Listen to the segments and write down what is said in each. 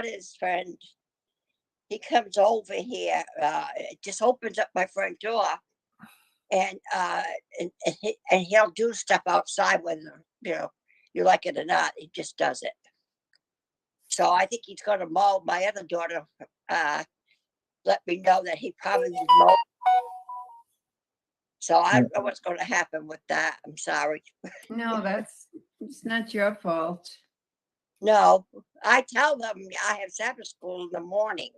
his friend. He comes over here, just opens up my front door, and he'll do stuff outside whether you like it or not. He just does it. So I think he's going to mow. My other daughter let me know that he probably mow. So I don't know what's going to happen with that. I'm sorry. No, it's not your fault. No, I tell them I have Sabbath school in the morning.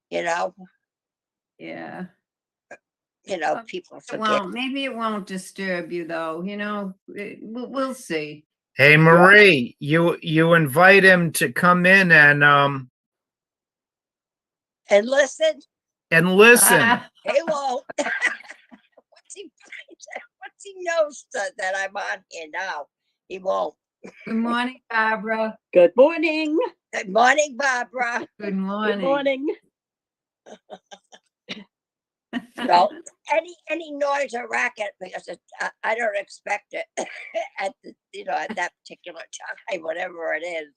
Yeah. People forget. Well, maybe it won't disturb you, though. We'll see. Hey, Marie, you invite him to come in and listen. And listen. He won't. Once he knows that I'm on here now, he won't. Good morning, Barbara. Good morning. Good morning, Barbara. Good morning. Good morning. So any noise or racket, because I don't expect it at that particular time, whatever it is.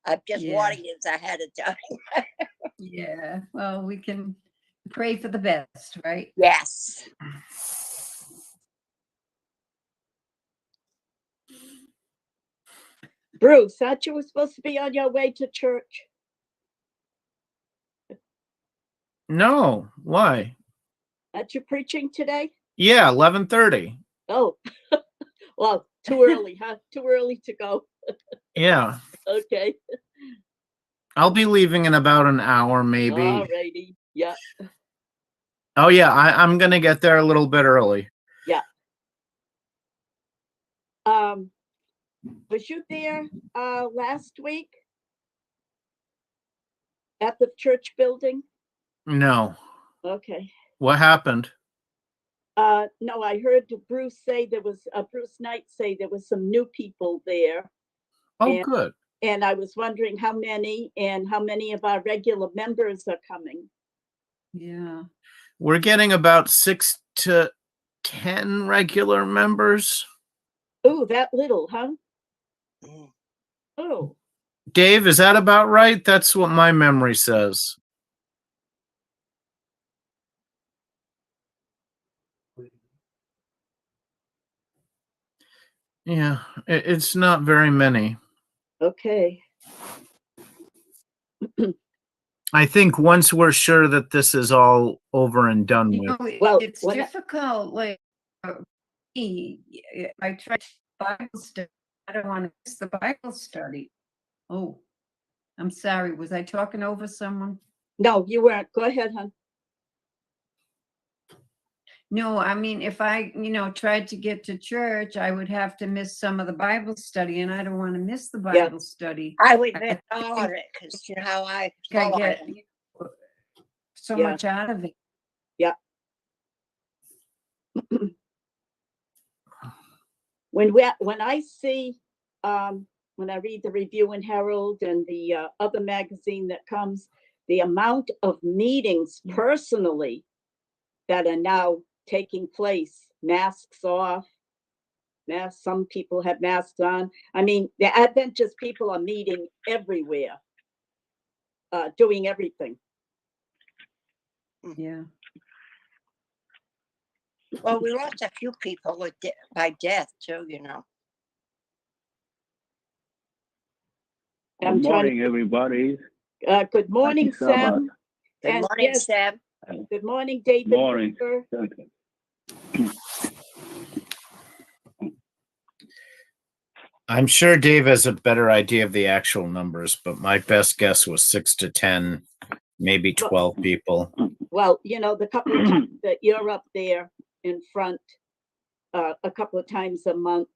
I'm just warning you ahead of time. Yeah. Well, we can pray for the best, right? Yes. Bruce, thought you were supposed to be on your way to church. No, why? Aren't you preaching today? Yeah, 11:30. Oh, well, too early, huh? Too early to go. Yeah. Okay. I'll be leaving in about an hour, maybe. Alrighty. Yeah. Oh yeah, I'm gonna get there a little bit early. Yeah. Was you there last week at the church building? No. Okay. What happened? No, I heard Bruce say Bruce Knight say there was some new people there. Oh, good. And I was wondering how many of our regular members are coming. Yeah. We're getting about 6 to 10 regular members. Oh, that little, huh? Oh. Dave, is that about right? That's what my memory says. Yeah, it's not very many. Okay. I think once we're sure that this is all over and done with. Well, it's difficult. Like, I tried Bible study. I don't want to miss the Bible study. Oh, I'm sorry. Was I talking over someone? No, you weren't. Go ahead, hon. No, I mean, if I, tried to get to church, I would have to miss some of the Bible study, and I don't want to miss the Bible study. I would miss all of it because you know how I get so much out of it. Yeah. When I see when I read the Review and Herald and the other magazine that comes, the amount of meetings personally that are now taking place, masks off, some people have masks on. I mean, the Adventist people are meeting everywhere, doing everything. Yeah. Well, we lost a few people by death too, Good morning, everybody. Good morning, Sam. Good morning, Sam. Good morning, David. Good morning. I'm sure Dave has a better idea of the actual numbers, but my best guess was 6 to 10, maybe 12 people. Well, the couple of times that you're up there in front, a couple of times a month.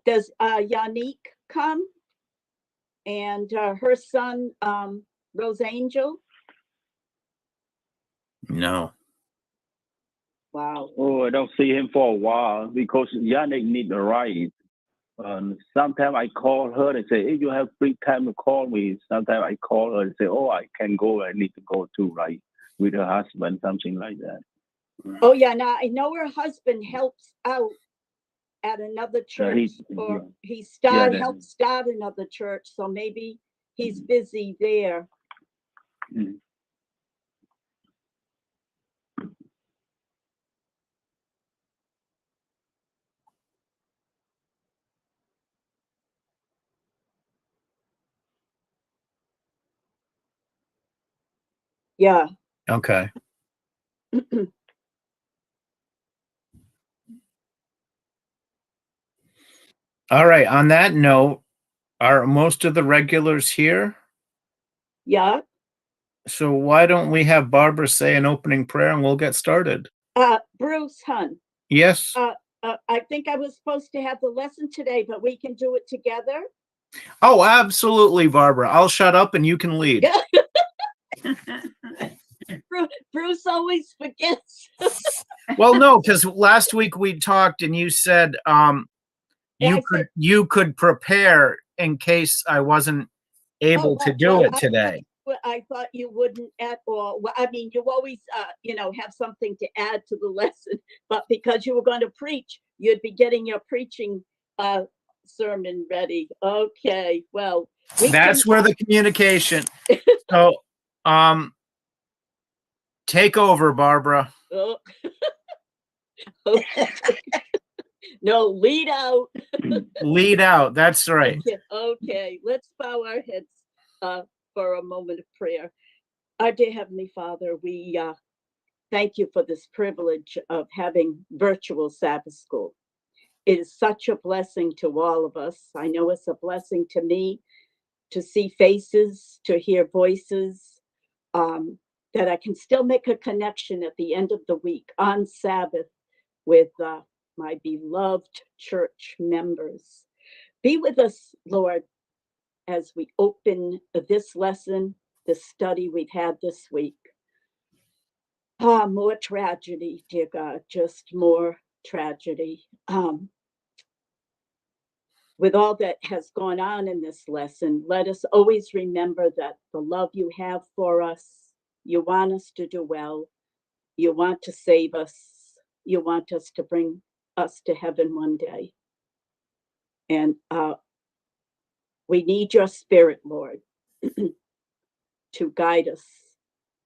Does Yannick come? And her son, Rose Angel? No. Wow. Oh, I don't see him for a while because Yannick need a ride. Sometimes I call her and say, hey, you have free time to call me. Sometimes I call her and say, oh, I can go. I need to go too, right? With her husband, something like that. Oh, yeah. Now, I know her husband helps out at another Uh, church, he, or he that- helped start another church, so maybe he's busy there. mm. Yeah. Okay. All right. On that note, are most of the regulars here? Yeah. So why don't we have Barbara say an opening prayer and we'll get started? Bruce, hun, Yes. I think I was supposed to have the lesson today, but we can do it together. Oh, absolutely, Barbara. I'll shut up and you can lead. Bruce always forgets. Well, no, because last week we talked and you said you could prepare in case I wasn't able to do it today. I thought you wouldn't at all. Well, I mean, you always, have something to add to the lesson, but because you were going to preach, you'd be getting your preaching sermon ready. Okay, well, That's where the communication. So, take over, Barbara. Oh. No, lead out. Lead out. That's right. Okay, let's bow our heads for a moment of prayer. Our dear Heavenly Father, we thank you for this privilege of having virtual Sabbath school. It is such a blessing to all of us. I know it's a blessing to me to see faces, to hear voices, that I can still make a connection at the end of the week on Sabbath with my beloved church members. Be with us, Lord, as we open this lesson, this study we've had this week. More tragedy, dear God, just more tragedy. With all that has gone on in this lesson, let us always remember that the love you have for us, you want us to do well, you want to save us, you want us to bring us to heaven one day. And we need your spirit, Lord, to guide us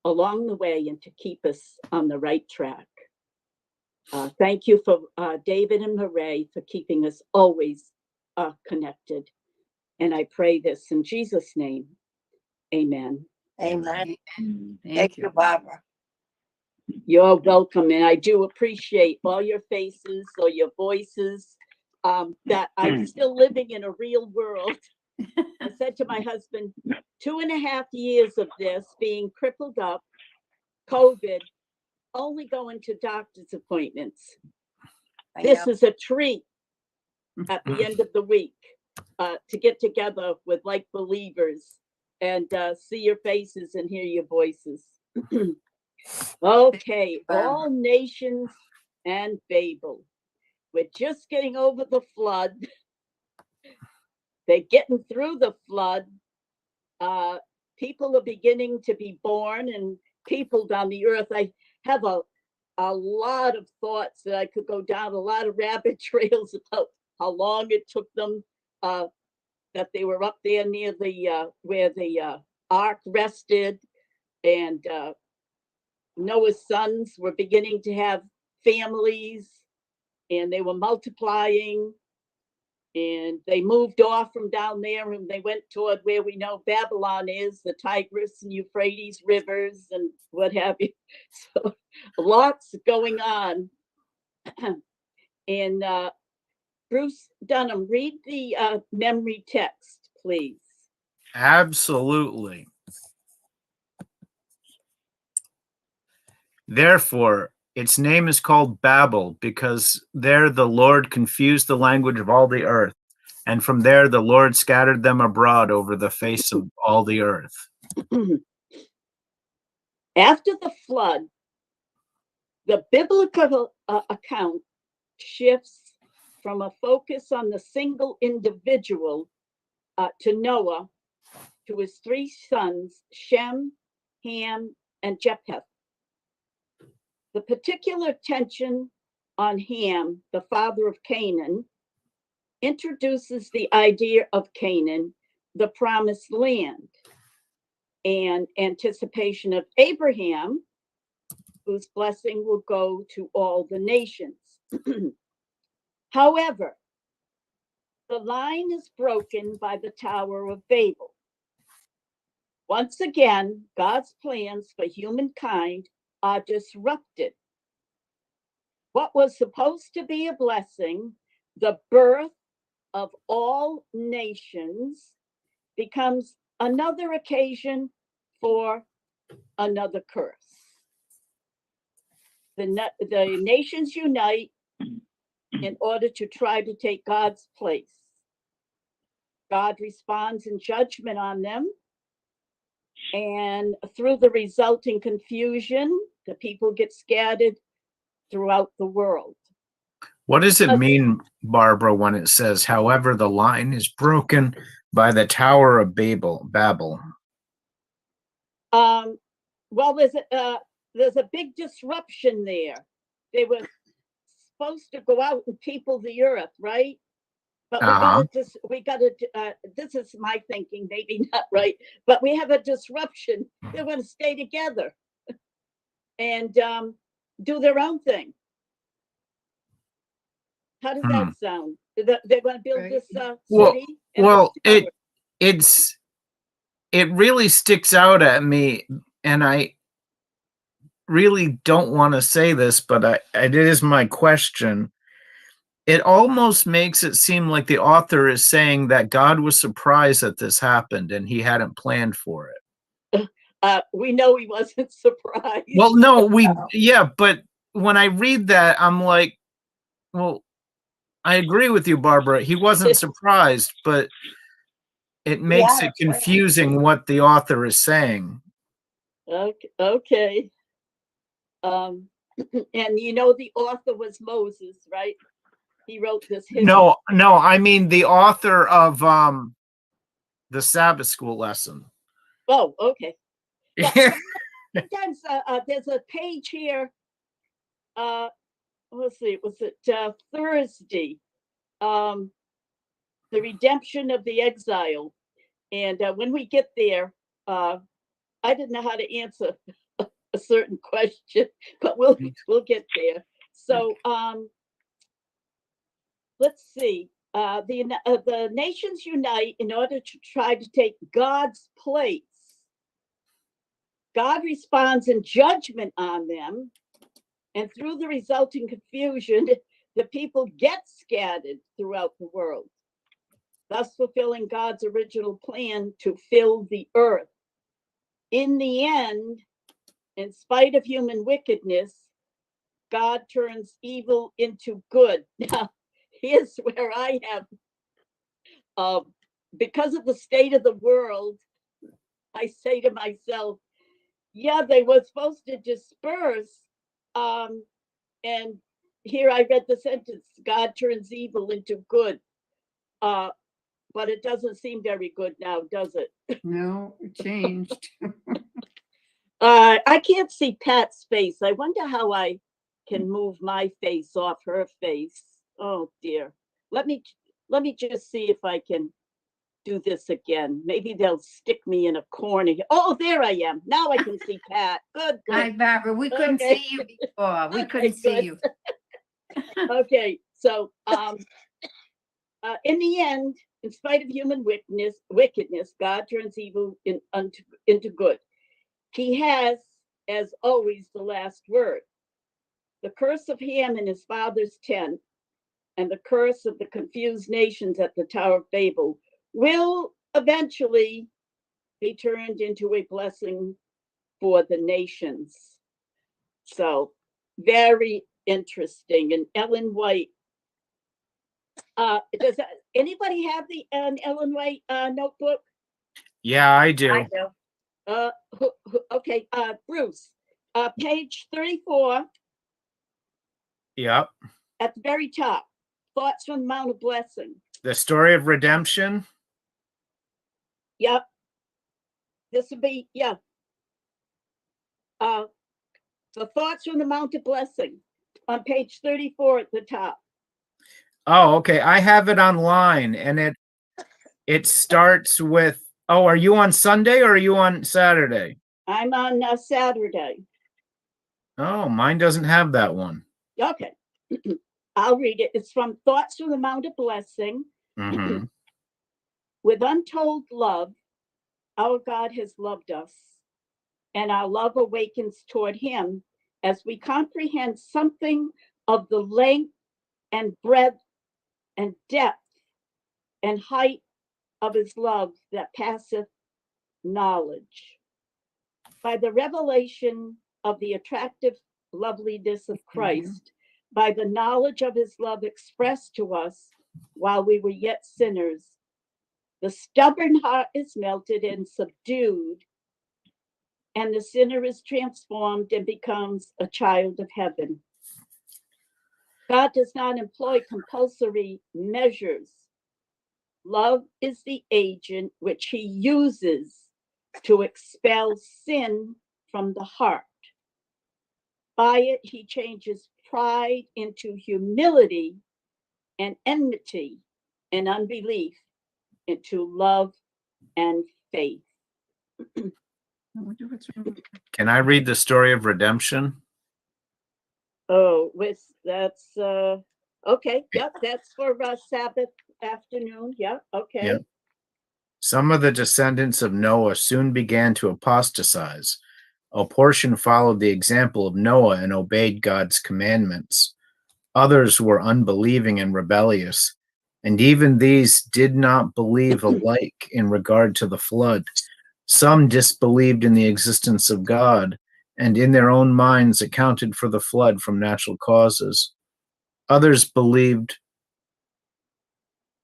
along the way and to keep us on the right track. Thank you for David and Murray for keeping us always connected. And I pray this in Jesus' name. Amen. Amen. Thank Thank you, Barbara. You're welcome. And I do appreciate all your faces or your voices, that I'm still living in a real world. I said to my husband, 2.5 years of this being crippled up, COVID, only going to doctor's appointments. This is a treat at the end of the week to get together with like believers and see your faces and hear your voices. Okay, all nations and Babel. We're just getting over the flood. They're getting through the flood. People are beginning to be born and peopled on the earth. I have a lot of thoughts that I could go down, a lot of rabbit trails about how long it took them, that they were up there near the where the ark rested, and Noah's sons were beginning to have families, and they were multiplying, and they moved off from down there and they went toward where we know Babylon is, the Tigris and Euphrates rivers and what have you. So lots going on. And Bruce Dunham, read the memory text, please. Absolutely. Therefore, its name is called Babel, because there the Lord confused the language of all the earth, and from there the Lord scattered them abroad over the face of all the earth. After the flood, the biblical account shifts from a focus on the single individual to Noah, to his 3 sons, Shem, Ham, and Japheth. The particular attention on Ham, the father of Canaan, introduces the idea of Canaan, the promised land, and anticipation of Abraham, whose blessing will go to all the nations. However, the line is broken by the Tower of Babel. Once again, God's plans for humankind are disrupted. What was supposed to be a blessing, the birth of all nations, becomes another occasion for another curse. The nations unite in order to try to take God's place. God responds in judgment on them, and through the resulting confusion, the people get scattered throughout the world. What does it mean, Barbara, when it says, however, the line is broken by the Tower of Babel? Well, there's a big disruption there. They were supposed to go out and people the earth, right? But we got to, this is my thinking, maybe not right, but we have a disruption. They're going to stay together and do their own thing. How does that sound? They're going to build this city? Well, it really sticks out at me, and I really don't want to say this, but it is my question. It almost makes it seem like the author is saying that God was surprised that this happened and he hadn't planned for it. We know he wasn't surprised. Well, no, but when I read that, I'm like, well, I agree with you, Barbara. He wasn't surprised, but it makes it confusing what the author is saying. Okay. And you know the author was Moses, right? He wrote this history. No, I mean the author of the Sabbath school lesson. Oh, okay. Sometimes there's a page here. Let's see, was it Thursday? The redemption of the exile. And when we get there, I didn't know how to answer a certain question, but we'll get there. So let's see. The nations unite in order to try to take God's place. God responds in judgment on them, and through the resulting confusion, the people get scattered throughout the world, thus fulfilling God's original plan to fill the earth. In the end, in spite of human wickedness, God turns evil into good. Now, here's where I have, because of the state of the world, I say to myself, yeah, they were supposed to disperse. And here I read the sentence, God turns evil into good. But it doesn't seem very good now, does it? No, it changed. I can't see Pat's face. I wonder how I can move my face off her face. Oh dear. Let me just see if I can do this again. Maybe they'll stick me in a corner. Oh, there I am. Now I can see Pat. Good. Hi, Barbara. We couldn't see you before. We couldn't see you. Okay, so in the end, in spite of human wickedness, God turns evil into good. He has, as always, the last word. The curse of Ham and his father's tent, and the curse of the confused nations at the Tower of Babel will eventually be turned into a blessing for the nations. So very interesting. And Ellen White, does anybody have an Ellen White notebook? Yeah, I do. I do. Okay, Bruce, page 34. Yep. At the very top, thoughts from the Mount of Blessing. The story of redemption. Yep. This would be, the thoughts from the Mount of Blessing. on page 34 at the top. Oh, okay. I have it online, and it starts with, oh, are you on Sunday or are you on Saturday? I'm on Saturday. Oh, mine doesn't have that one. Okay. I'll read it. It's from Thoughts from the Mount of Blessing. Mhm. With untold love, our God has loved us, and our love awakens toward him as we comprehend something of the length and breadth and depth and height of his love that passeth knowledge. By the revelation of the attractive loveliness of Christ, by the knowledge of his love expressed to us while we were yet sinners, the stubborn heart is melted and subdued, and the sinner is transformed and becomes a child of heaven. God does not employ compulsory measures. Love is the agent which he uses to expel sin from the heart. By it, he changes pride into humility and enmity and unbelief into love and faith. Can I read the story of redemption? Oh, that's okay. Yep, that's for Sabbath afternoon. Yep, okay. Yep. Some of the descendants of Noah soon began to apostatize. A portion followed the example of Noah and obeyed God's commandments. Others were unbelieving and rebellious, and even these did not believe alike in regard to the flood. Some disbelieved in the existence of God, and in their own minds accounted for the flood from natural causes. Others believed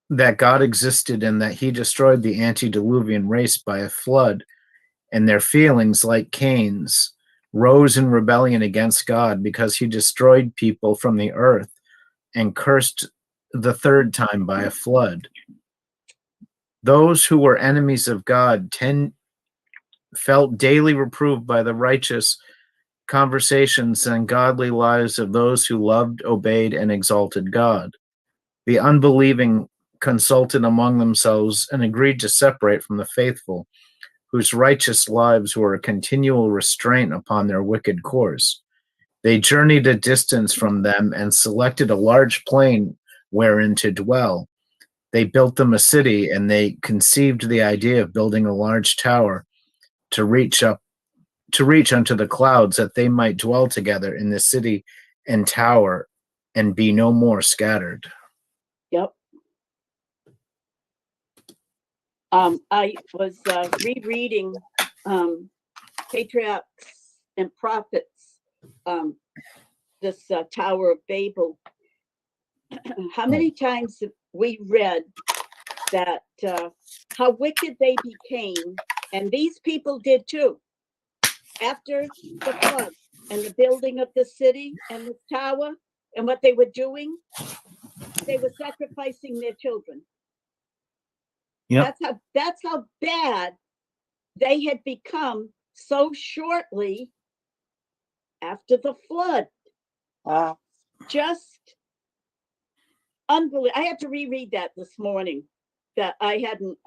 that God existed and that he destroyed the antediluvian race by a flood, and their feelings, like Cain's, rose in rebellion against God because he destroyed people from the earth and cursed the third time by a flood. Those who were enemies of God felt daily reproved by the righteous conversations and godly lives of those who loved, obeyed, and exalted God. The unbelieving consulted among themselves and agreed to separate from the faithful, whose righteous lives were a continual restraint upon their wicked course. They journeyed a distance from them and selected a large plain wherein to dwell. They built them a city, and they conceived the idea of building a large tower to reach unto the clouds, that they might dwell together in the city and tower and be no more scattered. Yep. I was rereading Patriarchs and Prophets, this Tower of Babel. How many times have we read that how wicked they became, and these people did too, after the flood and the building of the city and the tower, and what they were doing? They were sacrificing their children. Yep. That's how bad they had become so shortly after the flood. Wow. Just unbelievable. I had to reread that this morning, that I hadn't,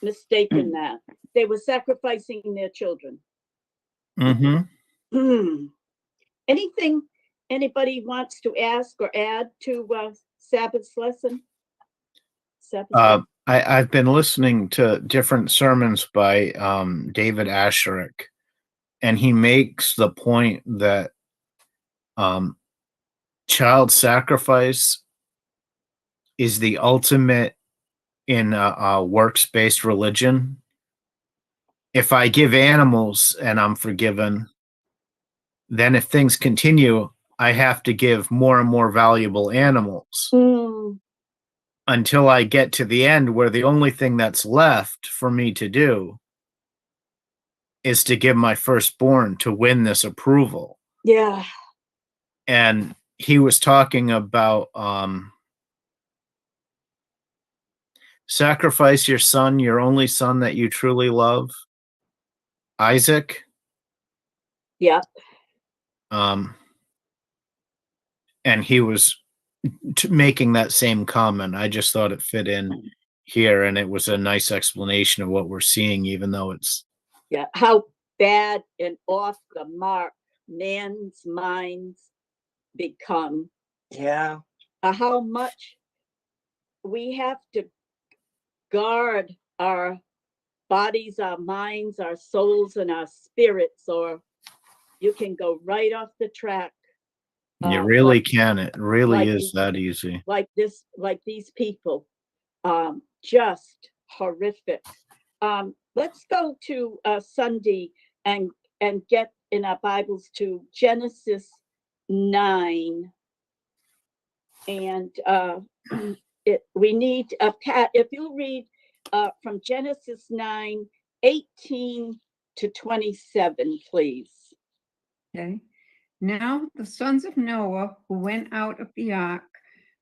mistaken that. They were sacrificing their children. Mm-hmm. Anything anybody wants to ask or add to Sabbath's lesson? I've been listening to different sermons by David Asscherick, and he makes the point that child sacrifice is the ultimate in a works-based religion. If I give animals and I'm forgiven, then if things continue, I have to give more and more valuable animals. Until I get to the end where the only thing that's left for me to do is to give my firstborn to win this approval. Yeah. And he was talking about sacrifice your son, your only son that you truly love, Isaac. Yeah. and he was making that same comment. I just thought it fit in here, and it was a nice explanation of what we're seeing, even though it's how bad and off the mark man's minds become. Yeah. How much we have to guard our bodies, our minds, our souls, and our spirits, or you can go right off the track. you really like- can. It really like is that easy. like these people. Just horrific. Let's go to Sunday and get in our Bibles to Genesis 9. And we need Pat, if you read from Genesis 9:18 to 27, please. Okay. Now the sons of Noah who went out of the ark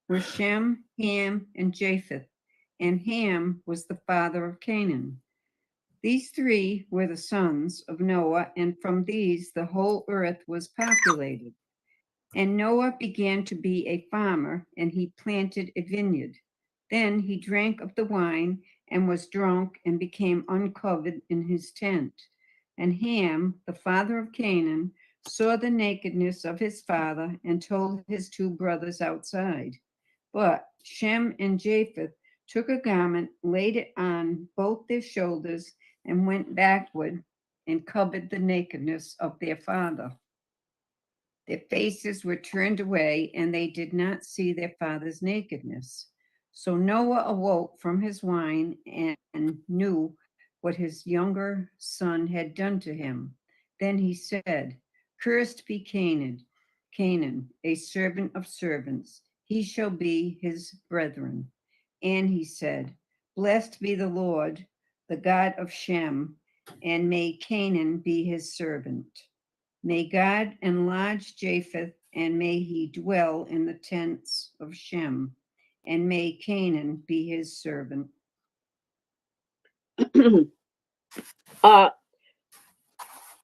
were Shem, Ham, and Japheth, and Ham was the father of Canaan. These three were the sons of Noah, and from these the whole earth was populated. And Noah began to be a farmer, and he planted a vineyard. Then he drank of the wine and was drunk and became uncovered in his tent. And Ham, the father of Canaan, saw the nakedness of his father and told his two brothers outside. But Shem and Japheth took a garment, laid it on both their shoulders, and went backward and covered the nakedness of their father. Their faces were turned away, and they did not see their father's nakedness. So Noah awoke from his wine and knew what his younger son had done to him. Then he said, "Cursed be Canaan, a servant of servants. He shall be his brethren." And he said, "Blessed be the Lord, the God of Shem, and may Canaan be his servant. May God enlarge Japheth, and may he dwell in the tents of Shem, and may Canaan be his servant."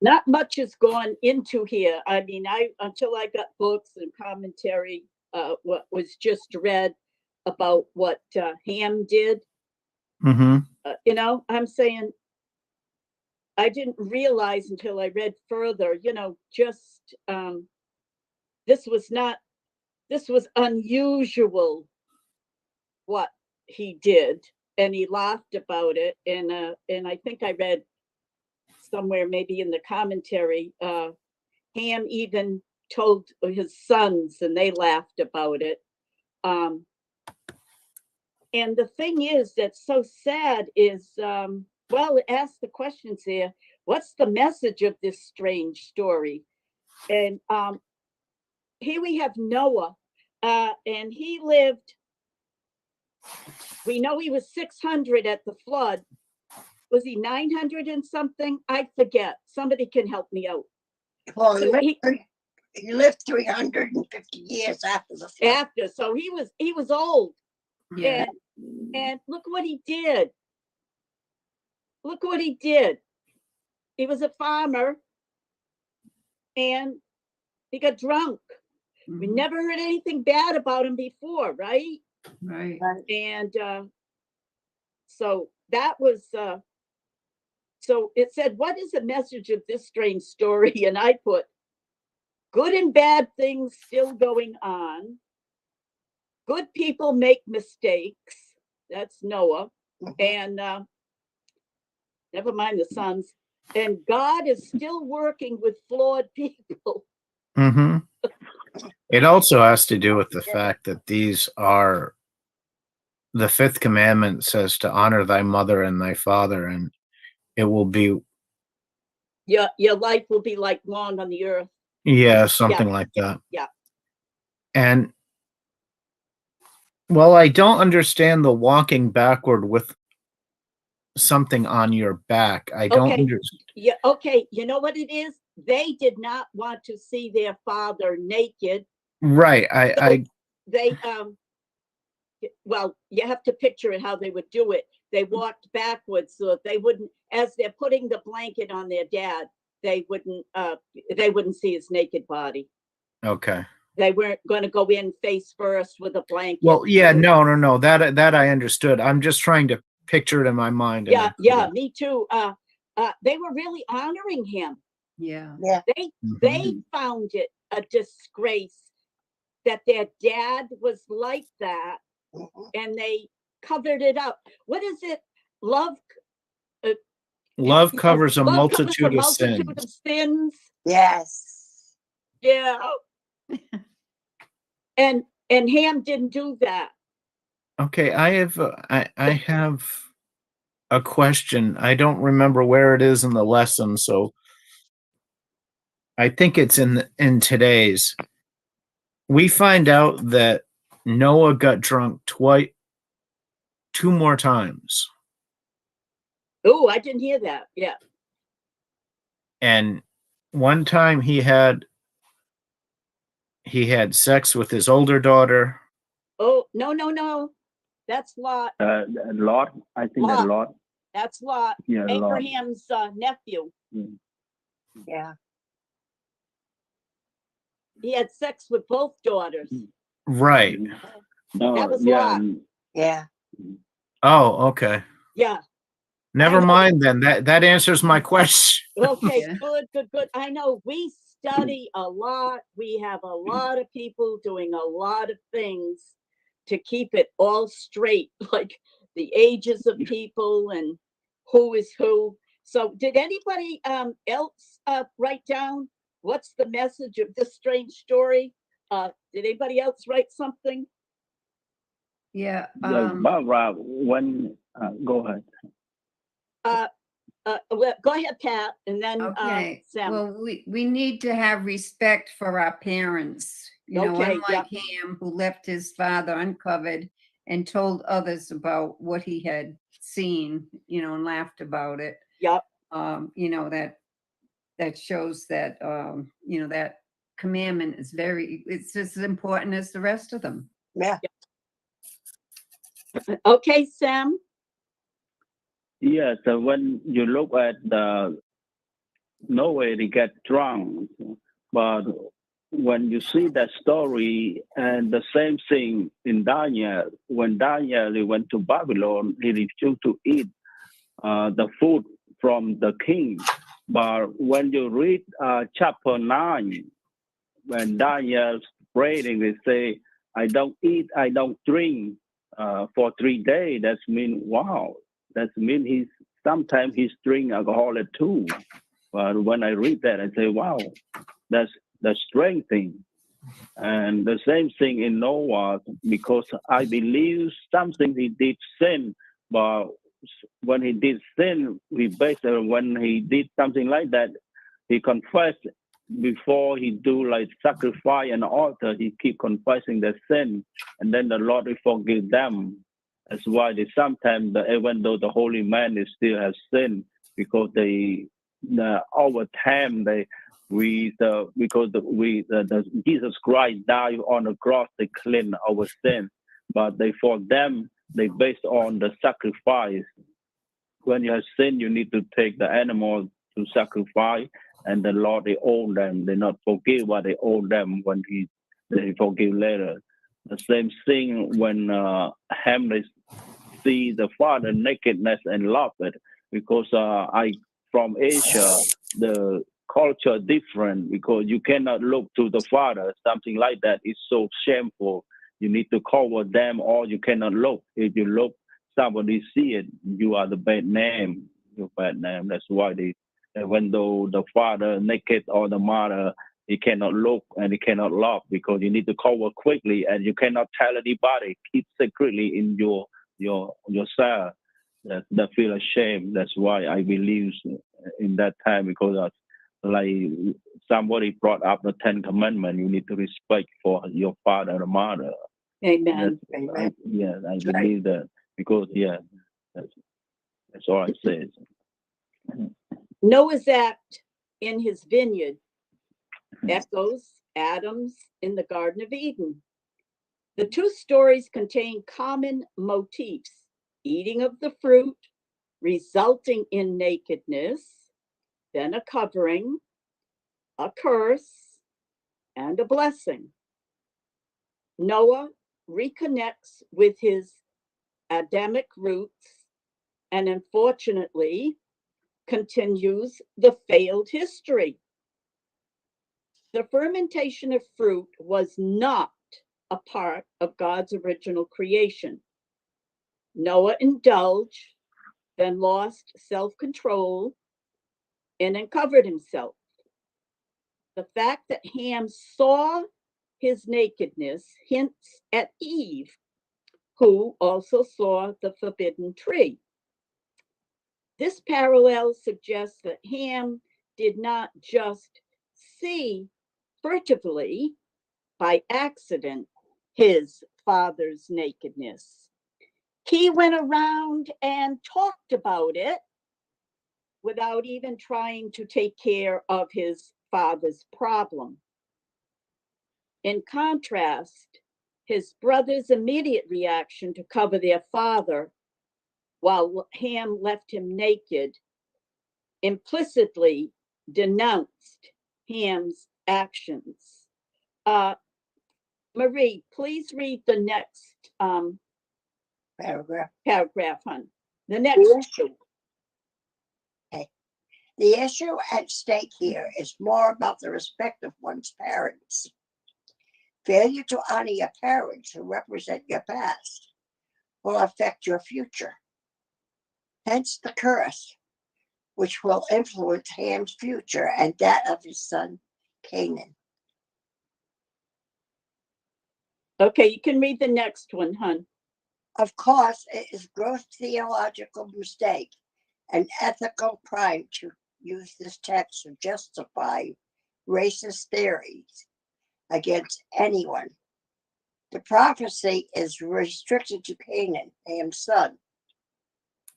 Not much is gone into here. I mean, until I got books and commentary, what was just read about what Ham did. Mm-hmm. I'm saying I didn't realize until I read further. Just this was unusual what he did, and he laughed about it. And I think I read somewhere, maybe in the commentary, Ham even told his sons, and they laughed about it. And the thing is that's so sad is, well, ask the questions here. What's the message of this strange story? And here we have Noah, and he lived, we know he was 600 at the flood. Was he 900 and something? I forget. Somebody can help me out. Well, So he lived 350 years after the flood. so he was old. Yeah. And look what he did. Look what he did. He was a farmer, and he got drunk. We never heard anything bad about him before, right? Right. And so that was, so it said, what is the message of this strange story? And I put, good and bad things still going on. Good people make mistakes. That's Noah. And never mind the sons. And God is still working with flawed people. Mm-hmm. It also has to do with the fact that these are, the fifth commandment says to honor thy mother and thy father, and it will be, Your life will be like long on the earth. yeah, something like that. Yeah. And well, I don't understand the walking backward with something on your back. I don't Okay. understand. Yeah. Okay. You know what it is? They did not want to see their father naked. Right. They well, you have to picture it how they would do it. They walked backwards so that they wouldn't, as they're putting the blanket on their dad, they wouldn't see his naked body. Okay. They weren't going to go in face first with a blanket. Well, yeah, no. That I understood. I'm just trying to picture it in my mind. Yeah, yeah, me too. They were really honoring him. Yeah. Yeah. They found it a disgrace that their dad was like that, Mhm. and they covered it up. What is it? Love covers a Love covers multitude a of multitude sins. of sins. Yes. Yeah. And Ham didn't do that. Okay, I have a question. I don't remember where it is in the lesson, so I think it's in today's. We find out that Noah got drunk two more times, Oh, I didn't hear that. Yeah. and one time he had sex with his older daughter. Oh, no. That's Lot. Lot, I think Lot. that Lot. That's Lot. Yeah, Lot. Abraham's nephew. Yeah. He had sex with both daughters. Right. That was yeah, Lot. Yeah. Oh, okay. Yeah. Never I know. mind then. That answers my question. Okay, Yeah. good. I know we study a lot. We have a lot of people doing a lot of things to keep it all straight, like the ages of people and who is who. So did anybody else write down what's the message of this strange story? Did anybody else write something? Yeah. Barbara, when go ahead. Well, go ahead, Pat, and then Okay. Sam. Well, we need to have respect for our parents. You know, Okay, unlike Ham, who left his father uncovered and told others about what he had seen, you know, and laughed about it. Yep. You know, that shows that you know, that commandment is it's just as important as the rest of them. Yeah. Okay, Sam. Yeah, so when you look at the Noah, they get drunk, but when you see that story and the same thing in Daniel, when Daniel he went to Babylon, he refused to eat the food from the king. But when you read chapter 9, when Daniel's praying, they say, I don't eat, I don't drink for 3 days. That means, wow, that means sometimes he's drinking alcohol too. But when I read that, I say, wow, that's the strange thing. And the same thing in Noah, because I believe something he did sin, but when he did sin, when he did something like that, he confessed before he do like sacrifice an altar, he keep confessing the sin, and then the Lord will forgive them. That's why they sometimes, even though the holy man is still has sin, because over time Jesus Christ died on the cross, they clean our sin, but for them they based on the sacrifice. When you have sin, you need to take the animal to sacrifice, and the Lord they owe them. They not forgive what they owe them when they forgive later. The same thing when Ham see the father nakedness and love it, because I from Asia, the culture different, because you cannot look to the father. Something like that is so shameful. You need to cover them, or you cannot look. If you look, somebody see it, you are the bad name. You're bad name. That's why even though the father naked or the mother, he cannot look and he cannot love, because you need to cover quickly, and you cannot tell anybody. Keep secretly in yourself. That feel ashamed. That's why I believe in that time, because like somebody brought up the 10 Commandments, you need to respect for your father and mother. Amen. Amen. I believe that, because that's all I say. Noah's act in his vineyard echoes Adam's in the Garden of Eden. The two stories contain common motifs: eating of the fruit, resulting in nakedness, then a covering, a curse, and a blessing. Noah reconnects with his Adamic roots and unfortunately continues the failed history. The fermentation of fruit was not a part of God's original creation. Noah indulged, then lost self-control and uncovered himself. The fact that Ham saw his nakedness hints at Eve, who also saw the forbidden tree. This parallel suggests that Ham did not just see furtively, by accident, his father's nakedness. He went around and talked about it without even trying to take care of his father's problem. In contrast, his brother's immediate reaction to cover their father while Ham left him naked implicitly denounced Ham's actions. Marie, please read the next paragraph, hon. The next issue. Okay. The issue at stake here is more about the respect of one's parents. Failure to honor your parents who represent your past will affect your future. Hence the curse, which will influence Ham's future and that of his son Canaan. Okay, you can read the next one, hon. Of course, it is a gross theological mistake and ethical crime to use this text to justify racist theories against anyone. The prophecy is restricted to Canaan, Ham's son.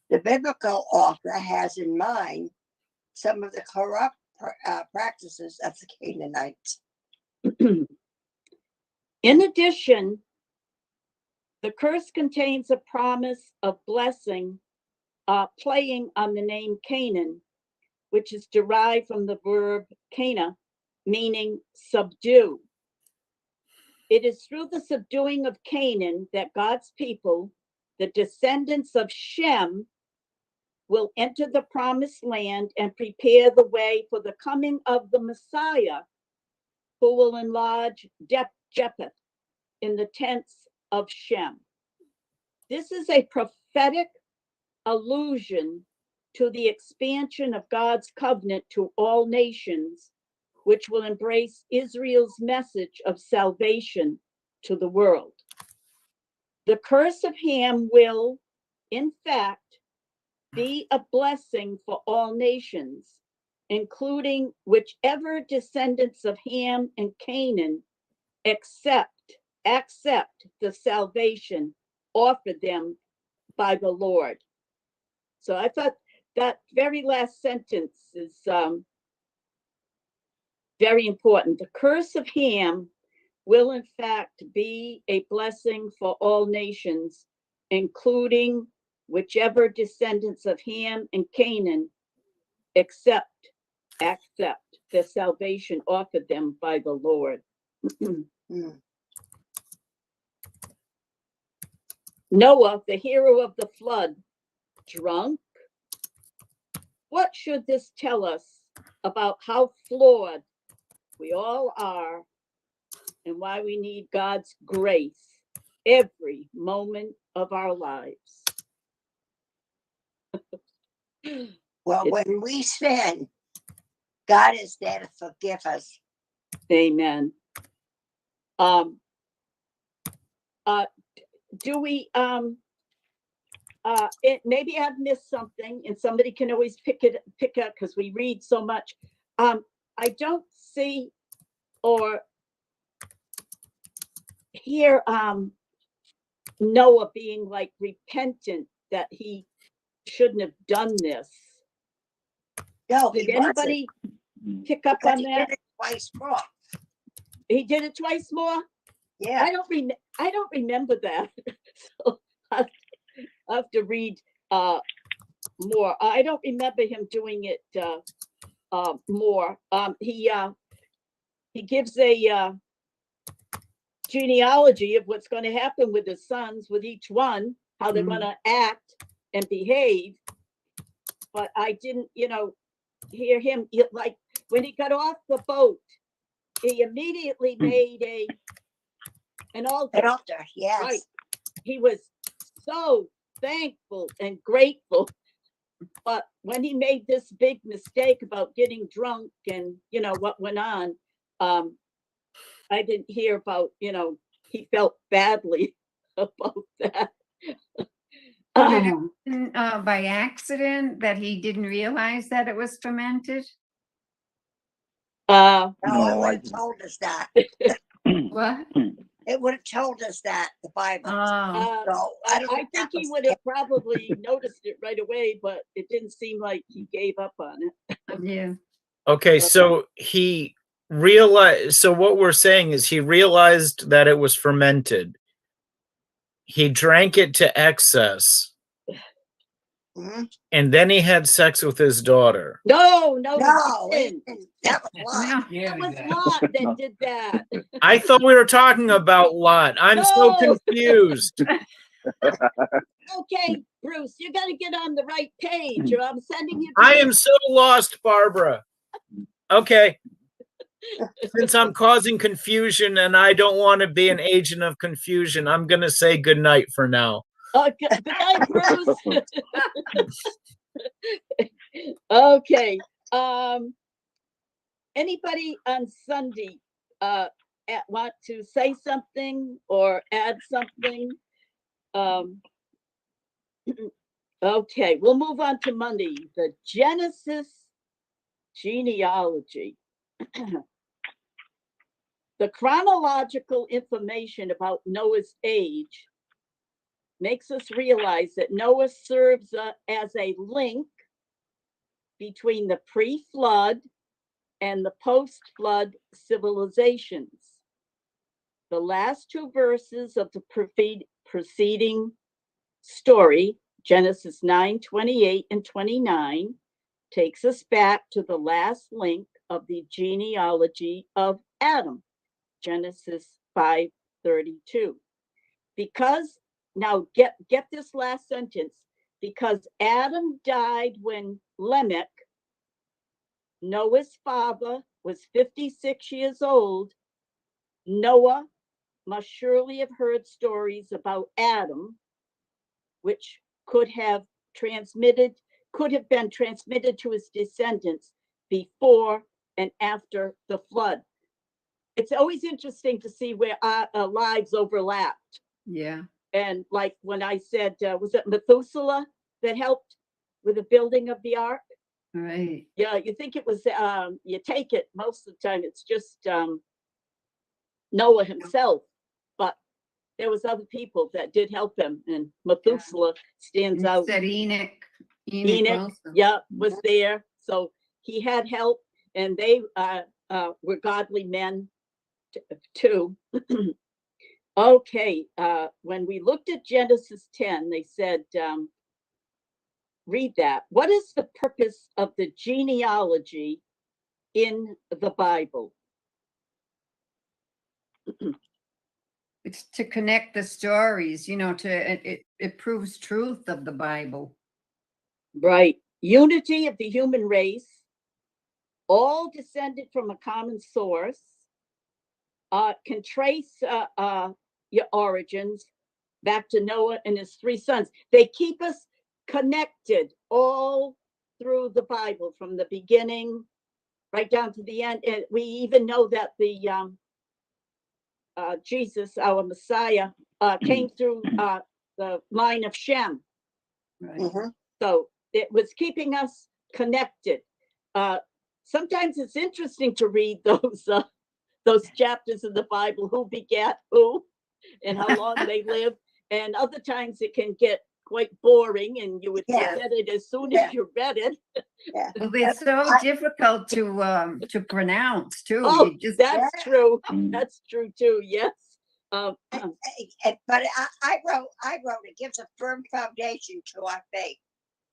The biblical author has in mind some of the corrupt practices of the Canaanites. In addition, the curse contains a promise of blessing, playing on the name Canaan, which is derived from the verb Cana, meaning subdue. It is through the subduing of Canaan that God's people, the descendants of Shem, will enter the promised land and prepare the way for the coming of the Messiah, who will enlarge Japheth in the tents of Shem. This is a prophetic allusion to the expansion of God's covenant to all nations, which will embrace Israel's message of salvation to the world. The curse of Ham will, in fact, be a blessing for all nations, including whichever descendants of Ham and Canaan accept the salvation offered them by the Lord. So I thought that very last sentence is very important. The curse of Ham will in fact be a blessing for all nations, including whichever descendants of Ham and Canaan accept the salvation offered them by the Lord. Noah, the hero of the flood, drunk? What should this tell us about how flawed we all are and why we need God's grace every moment of our lives? Well, when we sin, God is there to forgive us. Amen. Do we maybe I've missed something and somebody can always pick up because we read so much. I don't see or hear Noah being like repentant that he shouldn't have done this. No, Did anybody pick up on that? Did it twice more. He did it twice more? Yeah. I don't remember that. So I have to read more. I don't remember him doing it more. He gives a genealogy of what's going to happen with the sons, with each one, how they're going to act and behave. But I didn't, hear him, like when he got off the boat, he immediately made an altar. An altar, yes. Right. He was so thankful and grateful. But when he made this big mistake about getting drunk and, what went on, I didn't hear about, he felt badly about that. By accident that he didn't realize that it was fermented? No, it No, would I have told us that. What? It would have told us that, the Bible. Oh, So I don't think that he was- would have probably noticed it right away, but it didn't seem like he gave up on it. yeah. Okay, so he realized, so what we're saying is he realized that it was fermented. He drank it to excess, Mhm. and then he had sex with his daughter. No, No, he it didn't. didn't. That was Lot. No. That was Lot that did that. I thought we were talking about Lot. I'm so No. confused. Okay, Bruce, you got to get on the right page, or I'm sending you. to I the- am so lost, Barbara. Okay. Since I'm causing confusion and I don't want to be an agent of confusion, I'm going to say good night for now. Good night, Bruce. Okay. Anybody on Sunday want to say something or add something? Okay, we'll move on to Monday. The Genesis Genealogy. The chronological information about Noah's age makes us realize that Noah serves as a link between the pre-flood and the post-flood civilizations. The last two verses of the preceding story, Genesis 9:28 and 29, takes us back to the last link of the genealogy of Adam, Genesis 5:32. Because, now get this last sentence, because Adam died when Lamech, Noah's father, was 56 years old, Noah must surely have heard stories about Adam, which could have been transmitted to his descendants before and after the flood. It's always interesting to see where our lives overlapped. Yeah. And like when I said, was it Methuselah that helped with the building of the ark? Right. Yeah, you think it was, you take it, most of the time it's just Noah himself, but there was other people that did help him, and Methuselah stands And it out. said Enoch. Enoch, also. yeah, was there, so he had help, and they were godly men too. Okay, when we looked at Genesis 10, they said, read that. What is the purpose of the genealogy in the Bible? It's to connect the stories, it proves truth of the Bible. Right. Unity of the human race, all descended from a common source, can trace your origins back to Noah and his three sons. They keep us connected all through the Bible, from the beginning right down to the end. And we even know that the Jesus, our Messiah, came through the line of Shem. Right. Mhm. So it was keeping us connected. Sometimes it's interesting to read those chapters in the Bible, who begat who and how long they lived. And other times it can get quite boring, and you would Yeah. forget it as soon Yeah. as you read it. Yeah. Well, they're so difficult to pronounce too. Oh, You just that's Yeah. true. Mm. That's true too. Yes. But I wrote, it gives a firm foundation to our faith.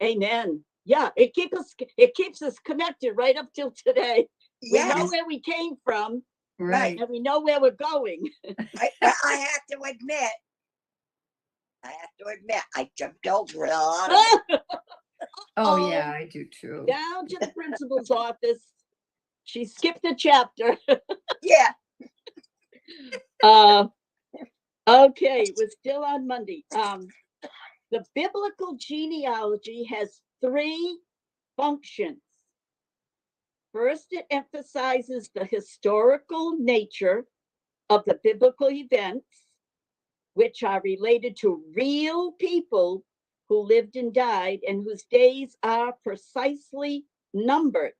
Amen. Yeah, it keeps us connected right up till today. We know Yes, where we came from, Right. and we know where we're going. I have to admit, I jumped over a lot of it. Oh, yeah, I do too. Down to the principal's office. She skipped a chapter. Yeah. Okay, we're still on Monday. The Biblical Genealogy has 3 functions. First, it emphasizes the historical nature of the biblical events, which are related to real people who lived and died and whose days are precisely numbered.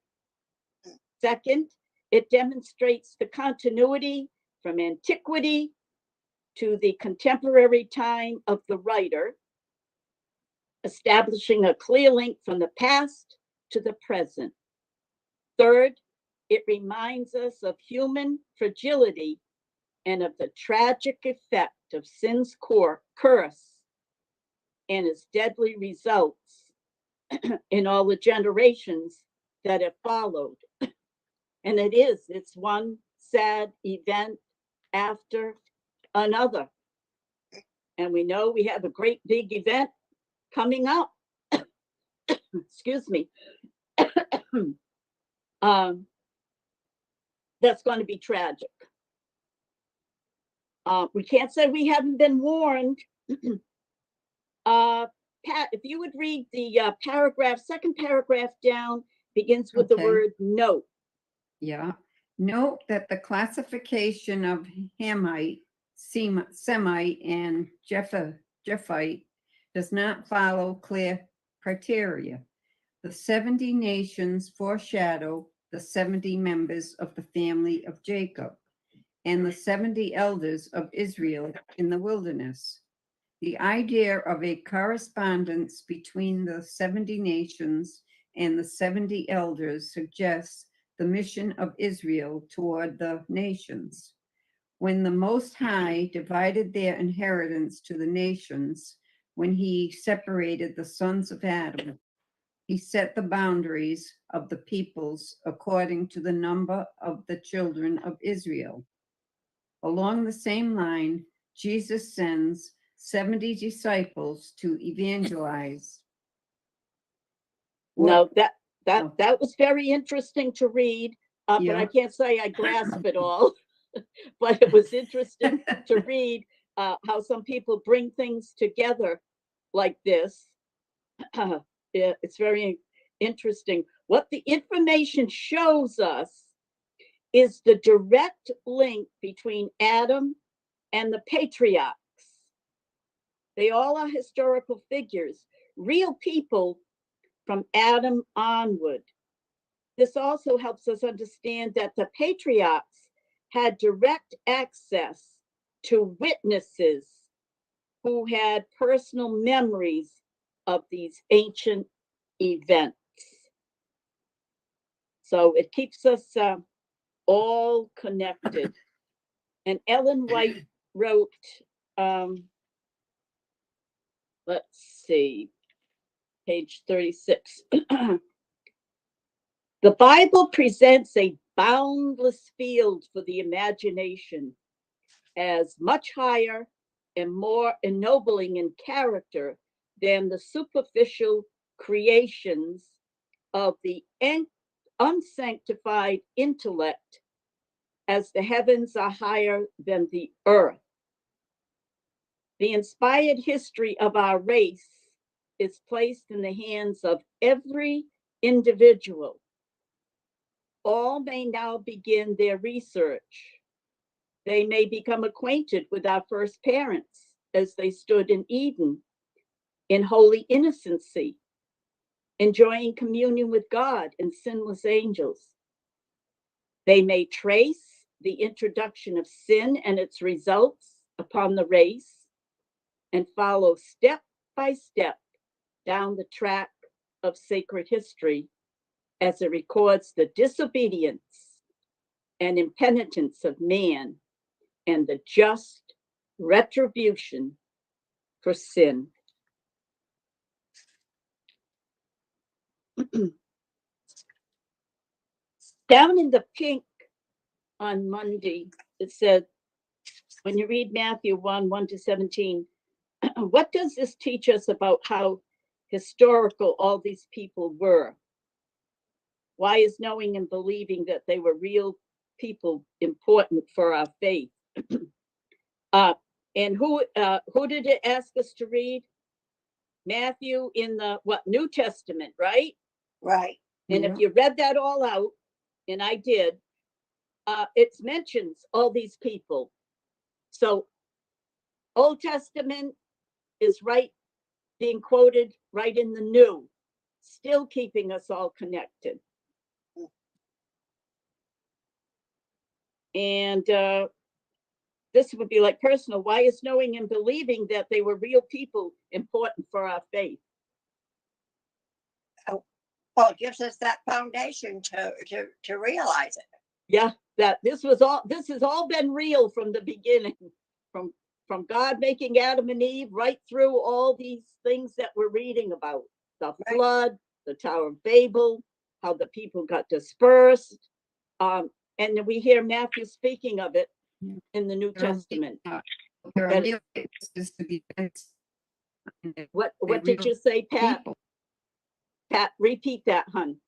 Second, it demonstrates the continuity from antiquity to the contemporary time of the writer, establishing a clear link from the past to the present. Third, it reminds us of human fragility and of the tragic effect of sin's curse and its deadly results in all the generations that have followed. And it's one sad event after another. And we know we have a great big event coming up. Excuse me. That's going to be tragic. We can't say we haven't been warned. Pat, if you would read the paragraph, second paragraph down, begins with the Okay. word note. Yeah. Note that the classification of Hamite, Semite, and Japhite does not follow clear criteria. The 70 nations foreshadow the 70 members of the family of Jacob and the 70 elders of Israel in the wilderness. The idea of a correspondence between the 70 nations and the 70 elders suggests the mission of Israel toward the nations. When the Most High divided their inheritance to the nations, when he separated the sons of Adam, he set the boundaries of the peoples according to the number of the children of Israel. Along the same line, Jesus sends 70 disciples to evangelize. No, Oh. that was very interesting to read, but Yeah. I can't say I grasp it all. But it was interesting to read how some people bring things together like this. It's very interesting. What the information shows us is the direct link between Adam and the patriarchs. They all are historical figures, real people from Adam onward. This also helps us understand that the patriarchs had direct access to witnesses who had personal memories of these ancient events. So it keeps us all connected. And Ellen White wrote, let's see, page 36. The Bible presents a boundless field for the imagination as much higher and more ennobling in character than the superficial creations of the unsanctified intellect, as the heavens are higher than the earth. The inspired history of our race is placed in the hands of every individual. All may now begin their research. They may become acquainted with our first parents as they stood in Eden in holy innocency, enjoying communion with God and sinless angels. They may trace the introduction of sin and its results upon the race and follow step by step down the track of sacred history as it records the disobedience and impenitence of man and the just retribution for sin. Down in the pink on Monday. It said, when you read Matthew 1:1-17, what does this teach us about how historical all these people were? Why is knowing and believing that they were real people important for our faith? And who did it ask us to read? Matthew in the New Testament, right? Right. And Yeah. if you read that all out, and I did, it mentions all these people. So Old Testament is right, being quoted right in the New, still keeping us all connected. And this would be like personal. Why is knowing and believing that they were real people important for our faith? Well, it gives us that foundation to realize it. Yeah, that this has all been real from the beginning, from God making Adam and Eve right through all these things that we're reading about, the flood, the Tower of Babel, how the people got dispersed. And then we hear Matthew speaking of it in the New Testament. There are That- real witnesses to the events. What They're did real you say, Pat? people. Pat, repeat that, hun.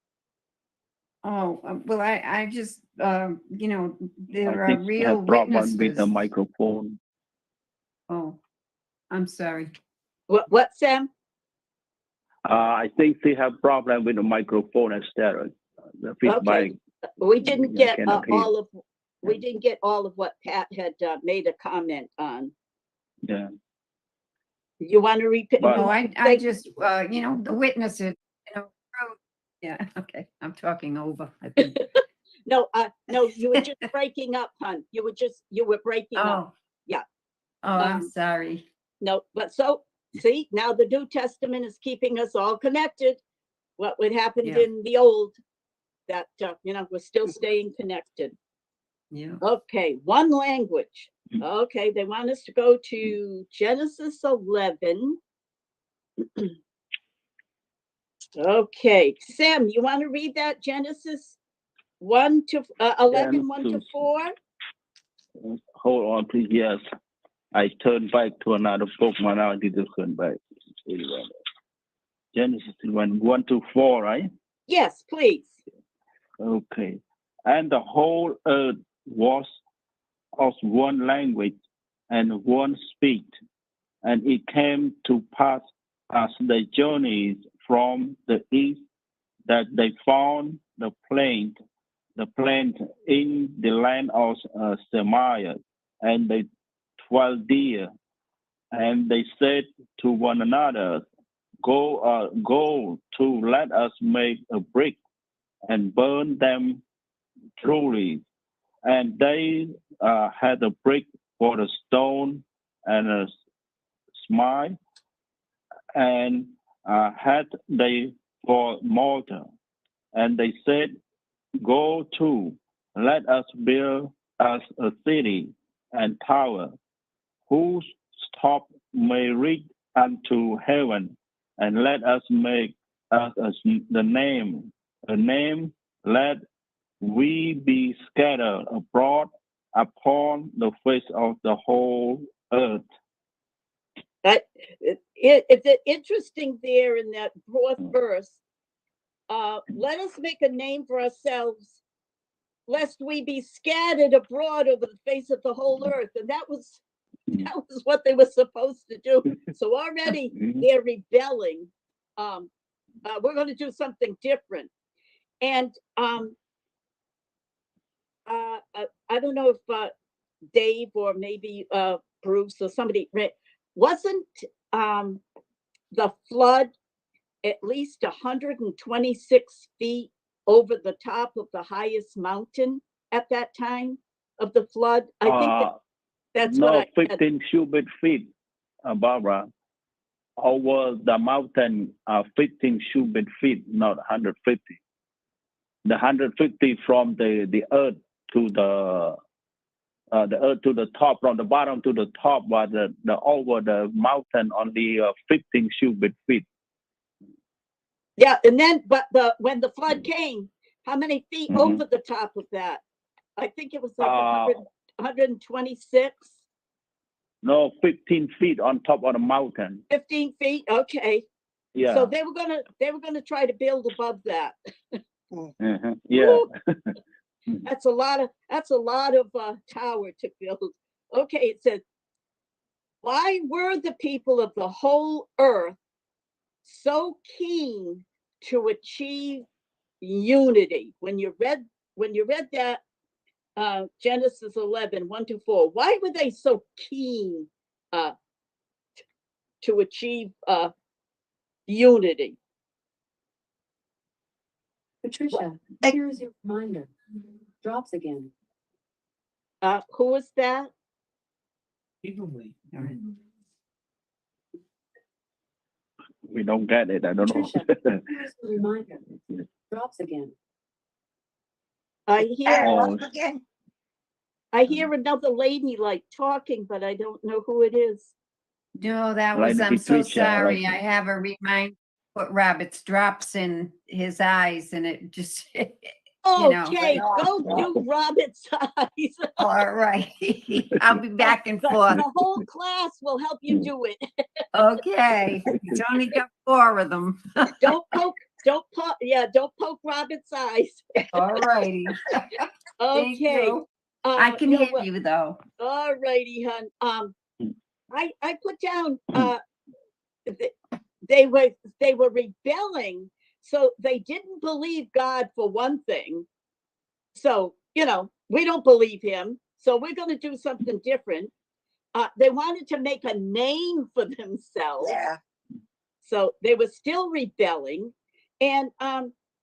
Oh, well, I just, you know, there I are think we real have problem with the witnesses. microphone. Oh, I'm sorry. What, Sam? I think they have problem with the microphone, etc. The feedback. We didn't I get cannot hear. we didn't get all of what Pat had made a comment on. Yeah. You want to repeat? But- No, I Say- just, you know, the witnesses, you know, yeah, okay, I'm talking over, I think. No, you were just breaking up, hun. You were breaking up. Oh. Yeah. Oh, I'm Um, sorry. No, but so, see, now the New Testament is keeping us all connected. What would happen Yeah. in the Old, that, we're still staying connected. Yeah. Okay, one language. Okay, they want us to go to Genesis 11. Okay, Sam, you want to read that Genesis 11, 1-4? Hold on, please. Yes. I turned back to another book, but now I didn't turn back. Genesis 1-4, right? Yes, please. Okay. And the whole earth was of one language and one speech. And it came to pass as they journeyed from the east that they found the plain in the land of Samaria, and they dwelt there. And they said to one another, Go to let us make a brick and burn them truly. And they had a brick for the stone and a smile, and had they for mortar. And they said, Go to, let us build us a city and tower, whose top may reach unto heaven, and let us make us a name, let we be scattered abroad upon the face of the whole earth. It's interesting there in that fourth verse. Let us make a name for ourselves, lest we be scattered abroad over the face of the whole earth. And that was what they were supposed to do. So already they're rebelling. We're going to do something different. And I don't know if Dave or maybe Bruce or somebody read, wasn't the flood at least 126 feet over the top of the highest mountain at that time of the flood? I think that's no, what I 15 cubic feet, Barbara. Over the mountain, 15 cubic feet, not 150. The 150 from the earth to the earth to the top, from the bottom to the top, was the over the mountain on the 15 cubic feet. Yeah, and then when the flood came, how many feet over the top of that? I think it was like Uh, 126, No, 15 feet on top of the mountain. 15 feet. Okay. Yeah. So they were gonna try to build above that. Yeah. Woo, that's a lot of tower to build. Okay, it says, why were the people of the whole earth so keen to achieve unity? When you read that Genesis 11, 1-4, why were they so keen to achieve unity? Patricia, here's your reminder. Drops again. Who is that? We don't get it. I don't know. Patricia, here's the reminder. Drops again. I hear Oh. Again, I hear another lady like talking, but I don't know who it is. No, that Like was, I'm so Patricia, sorry. like- I have a reminder, put Robert's drops in his eyes and it just, know, Okay, like- go do Robert's eyes. all right. I'll be back and forth. The whole class will help you do it. Okay, he's only got 4 of them. Don't poke Robert's eyes. All righty. Thank Okay. you. I can you're hear wel- you though. All righty, hon. I put down they were rebelling, so they didn't believe God for one thing. So, we don't believe him, so we're going to do something different. They wanted to make a name for themselves. yeah. So they were still rebelling, and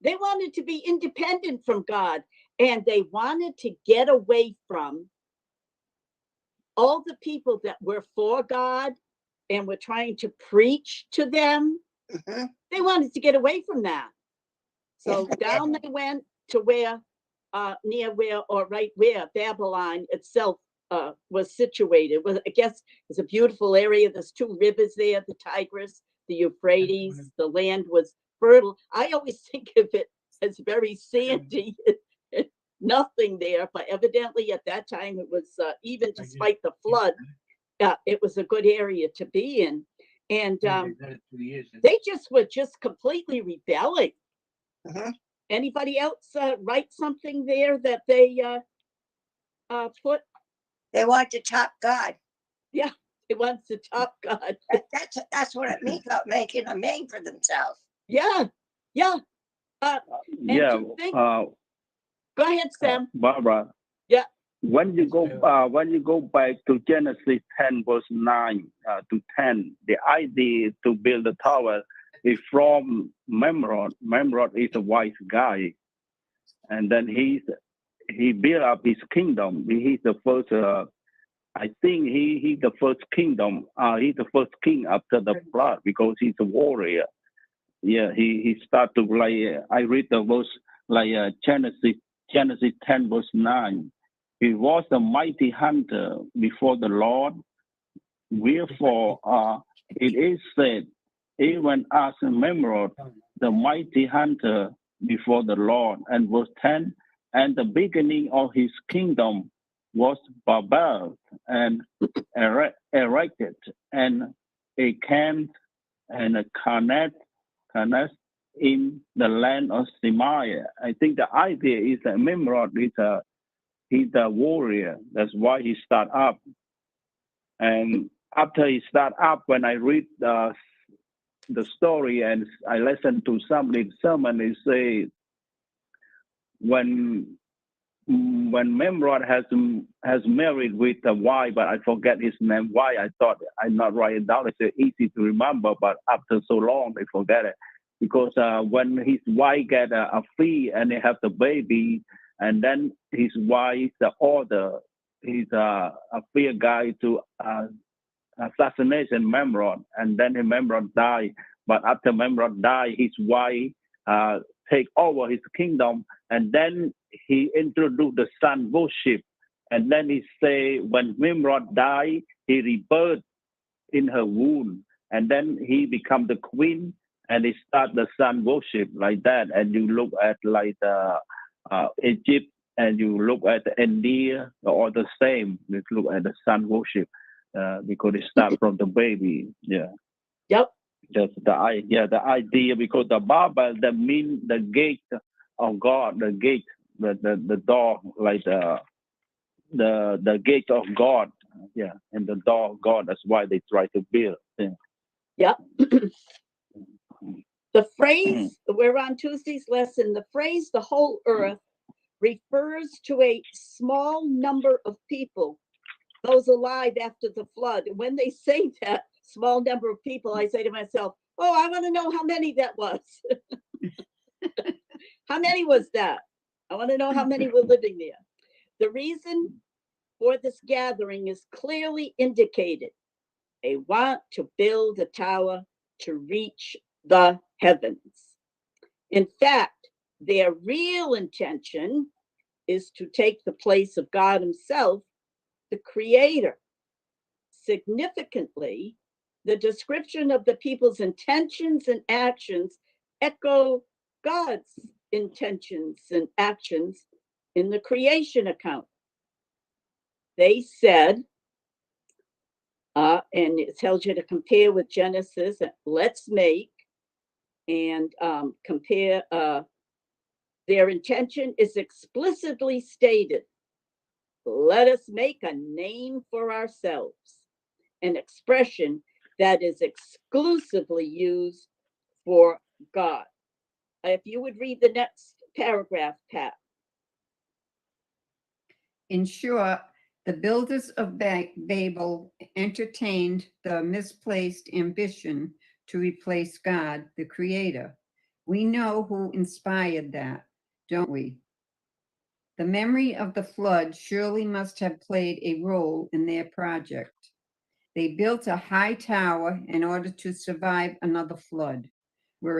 they wanted to be independent from God, and they wanted to get away from all the people that were for God and were trying to preach to them. Mhm. They wanted to get away from that. So down they went to where, near where, or right where Babylon itself was situated. Well, I guess it's a beautiful area. There's 2 rivers there, the Tigris, the Euphrates. The land was fertile. I always think of it as very sandy. Nothing there, but evidently at that time it was, even despite the flood, it was a good area to be in. And they were just completely rebelling. Mhm. Anybody else write something there that they put? They want to top God. They want to top God. That's what it means about making a name for themselves. Yeah. Yeah. to think- Go ahead, Sam. Barbara. Yeah. When you go back to Genesis 10 verse 9 to 10, the idea to build the tower is from Memrod. Memrod is a wise guy, and then he built up his kingdom. He's the first. I think he's the first kingdom. He's the first king after the flood because he's a warrior. Yeah, he started to I read the verse Genesis 10 verse 9. He was a mighty hunter before the Lord. Wherefore, it is said, even as a Memrod, the mighty hunter before the Lord. And verse 10, and the beginning of his kingdom was Babel and erected, and a camp and a Carnet in the land of Shemaiah. I think the idea is that Memrod he's a warrior. That's why he start up. And after he start up, when I read the story and I listen to somebody's sermon, they say when Memrod has married with a wife, but I forget his name. Why I thought I not write it down. It's easy to remember, but after so long they forget it. Because when his wife get a fee and they have the baby, and then his wife he's a fear guy to assassination Memrod, and then Memrod died. But after Memrod died, his wife take over his kingdom, and then he introduced the sun worship. And then he say when Memrod died, he rebirthed in her womb, and then he become the queen, and he start the sun worship like that. And you look at like Egypt and you look at the India, all the same. You look at the sun worship because it starts from the baby. Yeah. Yep. That's the idea. The idea, because the Bible, that means the gate of God, the gate, the door, like the gate of God. Yeah, and the door of God. That's why they try to build. Yeah. Yep. The phrase, we're on Tuesday's lesson, the phrase the whole earth refers to a small number of people, those alive after the flood. And when they say that small number of people, I say to myself, oh, I want to know how many that was. How many was that? I want to know how many were living there. The reason for this gathering is clearly indicated. They want to build a tower to reach the heavens. In fact, their real intention is to take the place of God himself, the creator. Significantly, the description of the people's intentions and actions echo God's intentions and actions in the creation account. They said, and it tells you to compare with Genesis, let's make, and compare, their intention is explicitly stated. Let us make a name for ourselves, an expression that is exclusively used for God. If you would read the next paragraph, Pat. In short, the builders of Babel entertained the misplaced ambition to replace God, the creator. We know who inspired that, don't we? The memory of the flood surely must have played a role in their project. They built a high tower in order to survive another flood, were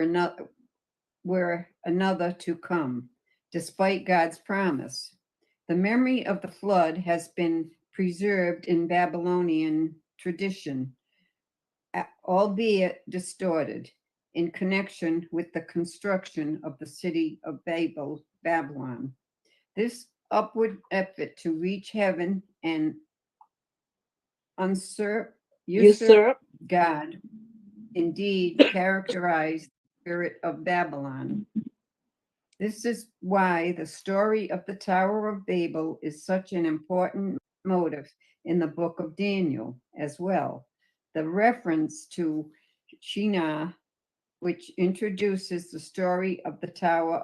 another to come, despite God's promise. The memory of the flood has been preserved in Babylonian tradition, albeit distorted, in connection with the construction of the city of Babylon. This upward effort to reach heaven and usurp God indeed characterized the spirit of Babylon. This is why the story of the Tower of Babel is such an important motive in the book of Daniel as well. The reference to Shinar, which introduces the story of the Tower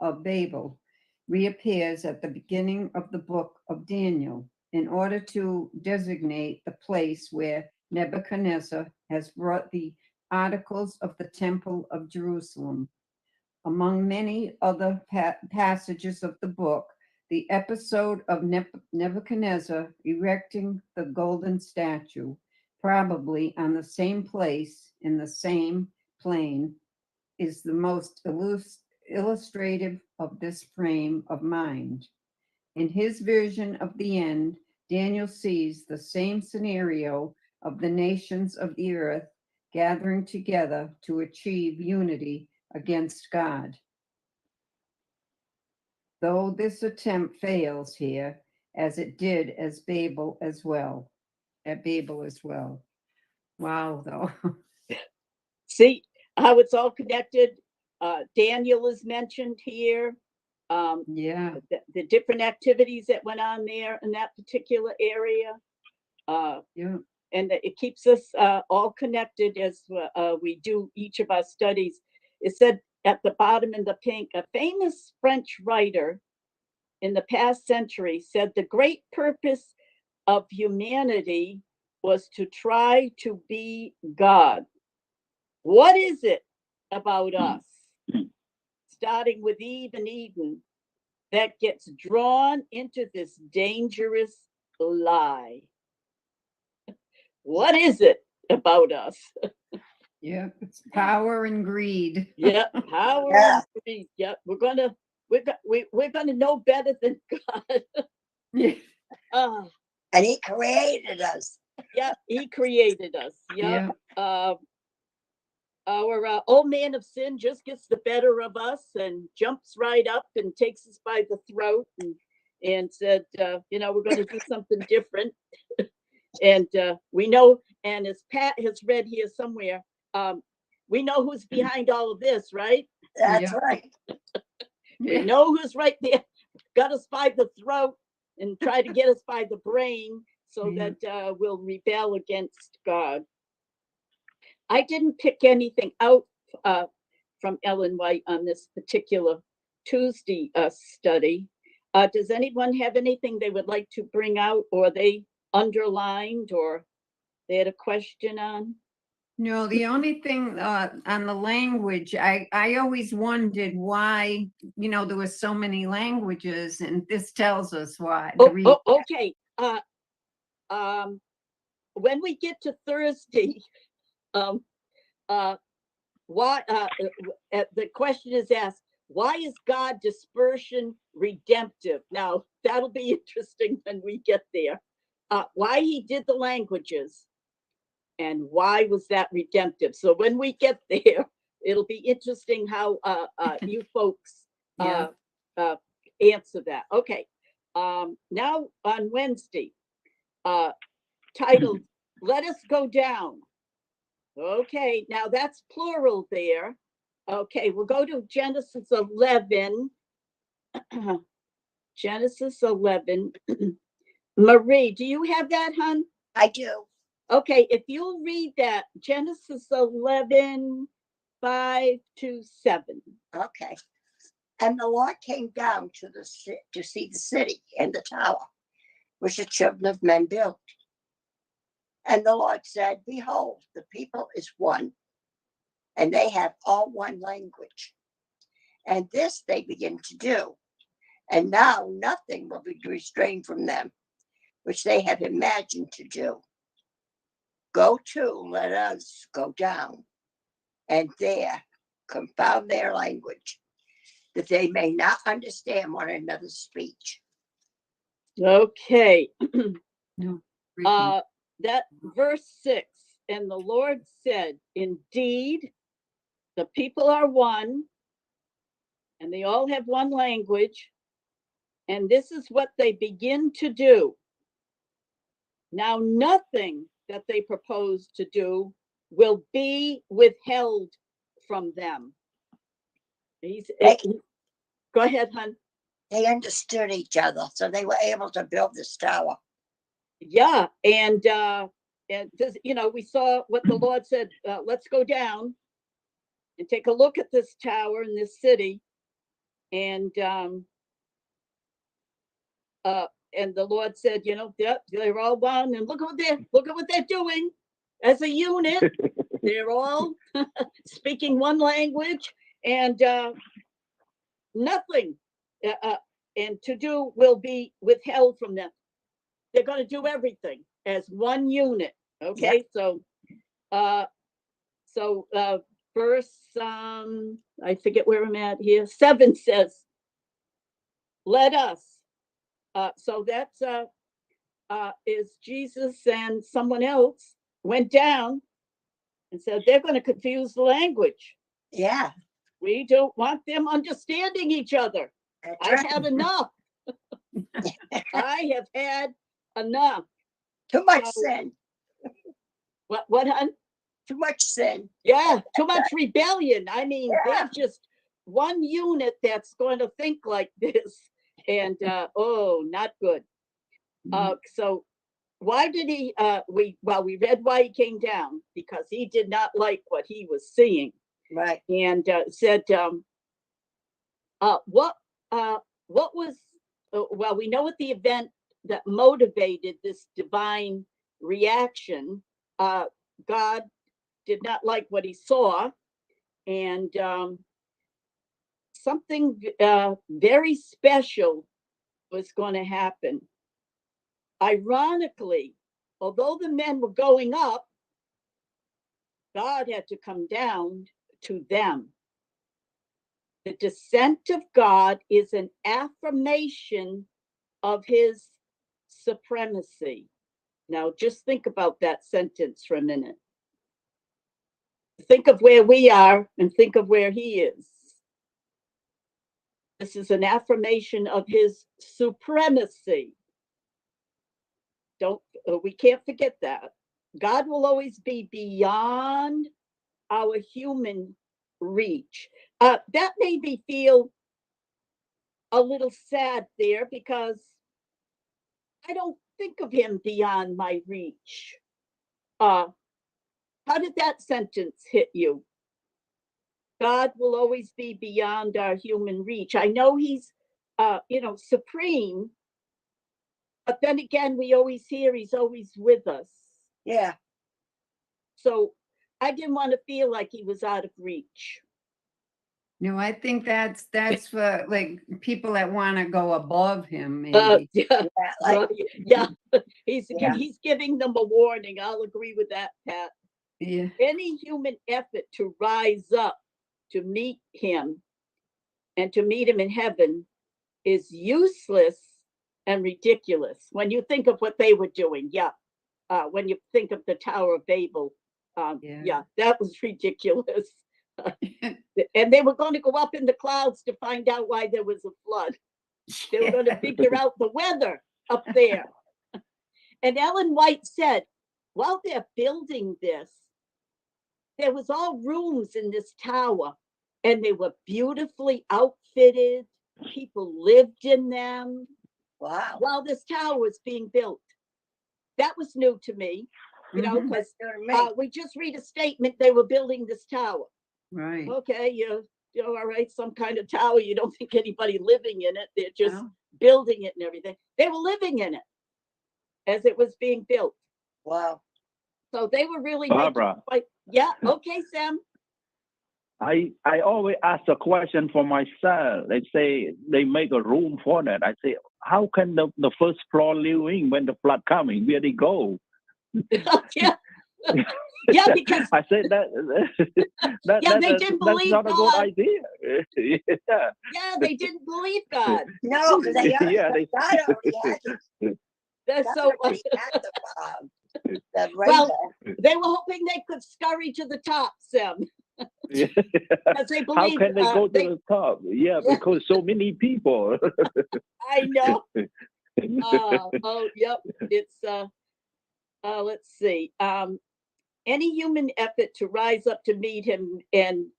of Babel, reappears at the beginning of the book of Daniel in order to designate the place where Nebuchadnezzar has brought the articles of the Temple of Jerusalem. Among many other passages of the book, the episode of Nebuchadnezzar erecting the golden statue, probably on the same place in the same plane, is the most illustrative of this frame of mind. In his vision of the end, Daniel sees the same scenario of the nations of the earth gathering together to achieve unity against God. Though this attempt fails here, as it did at Babel as well. Wow, though. See how it's all connected? Daniel is mentioned here. Yeah. The different activities that went on there in that particular area. Yeah. And it keeps us all connected as we do each of our studies. It said at the bottom in the pink, a famous French writer in the past century said the great purpose of humanity was to try to be God. What is it about us, starting with Eve and Eden, that gets drawn into this dangerous lie? What is it about us? Yeah, it's power and greed. Yeah, power Yeah. and greed. Yeah, we're gonna know better than God. Yeah. And he created us. Yeah, he created us. Yeah. Yeah. Our old man of sin just gets the better of us and jumps right up and takes us by the throat and and said, we're going to do something different. And we know, and as Pat has read here somewhere, we know who's behind all of this, right? That's Yeah. right. We know who's right there, got us by the throat and try to get us by the brain so Yeah. that we'll rebel against God. I didn't pick anything out from Ellen White on this particular Tuesday study. Does anyone have anything they would like to bring out, or they underlined, or they had a question on? No, the only thing on the language, I always wondered why, there were so many languages, and this tells us why. Okay. When we get to Thursday, why the question is asked, why is God dispersion redemptive? Now that'll be interesting when we get there. Why he did the languages, and why was that redemptive? So when we get there, it'll be interesting how you folks Yeah. answer that. Okay. Now on Wednesday, titled "Let Us Go Down." Okay, now that's plural there. Okay, we'll go to Genesis 11. Genesis 11. Marie, do you have that, hon? I do. Okay, if you'll read that, Genesis 11, 5 to 7. Okay. And the Lord came down to see the city and the tower, which the children of men built. And the Lord said, behold, the people is one, and they have all one language. And this they begin to do. And now nothing will be restrained from them, which they have imagined to do. Go to, let us go down, and there confound their language, that they may not understand one another's speech. Okay. No. That verse 6, and the Lord said, indeed, the people are one, and they all have one language, and this is what they begin to do. Now, nothing that they propose to do will be withheld from them. Go ahead, hon. They understood each other, so they were able to build this tower. Yeah, and this, we saw what the Lord said. Let's go down and take a look at this tower in this city, and the Lord said, yep, they're all one, and look at what they're doing as a unit. They're all speaking one language, and nothing and to do will be withheld from them. They're going to do everything as one unit. Okay, yep. So verse I forget where I'm at here. 7 says, "Let us." So that's is Jesus and someone else went down and said they're going to confuse the language. Yeah. We don't want them understanding each other. I've had enough. I have had enough. Too much sin. What, hon? Too much sin. Yeah, too much rebellion. I mean, they're just one unit that's going to think like this. And not good. So why did he we read why he came down, because he did not like what he was seeing. Right. And said what was we know what the event that motivated this divine reaction. God did not like what he saw, and something very special was going to happen. Ironically, although the men were going up, God had to come down to them. The descent of God is an affirmation of his supremacy. Now, just think about that sentence for a minute. Think of where we are and think of where he is. This is an affirmation of his supremacy. We can't forget that. God will always be beyond our human reach. That made me feel a little sad there because I don't think of him beyond my reach. How did that sentence hit you? God will always be beyond our human reach. I know he's, supreme, but then again, we always hear he's always with us. Yeah. So I didn't want to feel like he was out of reach. No, I think that's for like people that want to go above him, maybe. Yeah, Yeah. Like, yeah. He's Yeah. he's giving them a warning. I'll agree with that, Pat. Yeah. Any human effort to rise up to meet him and to meet him in heaven is useless and ridiculous. When you think of what they were doing, when you think of the Tower of Babel, Yeah. that was ridiculous. And they were going to go up in the clouds to find out why there was a flood. They were going to figure out the weather up there. And Ellen White said, while they're building this, there was all rooms in this tower, and they were beautifully outfitted. People lived in them wow. while this tower was being built. That was new to me, Mhm. because You know what I mean? we just read a statement they were building this tower. Right. Okay, all right, some kind of tower. You don't think anybody living in it. They're just No. building it and everything. They were living in it as it was being built. Wow. So they were really Barbara. yeah, okay, Sam. I always ask a question for myself. They say they make a room for that. I say, how can the first floor live in when the flood coming? Where they go? Yeah. Yeah, because I said that they didn't that's believe not a good God. idea. Yeah, they didn't believe God. No, because they Yeah, they- God already had That's God so already had the Well, rainbow. they were hoping they could scurry to the top, Sam, because they How believed. can they go to the top? Yeah, Yeah. because so many people. I know. Yep. It's let's see. Any human effort to rise up to meet him in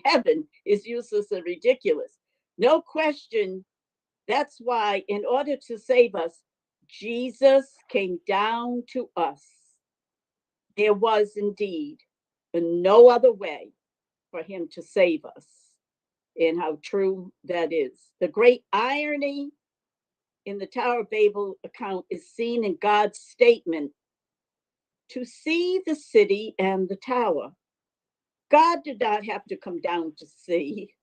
heaven is useless and ridiculous. No question. That's why, in order to save us, Jesus came down to us. There was indeed no other way for him to save us. And how true that is. The great irony in the Tower of Babel account is seen in God's statement to see the city and the tower. God did not have to come down to see,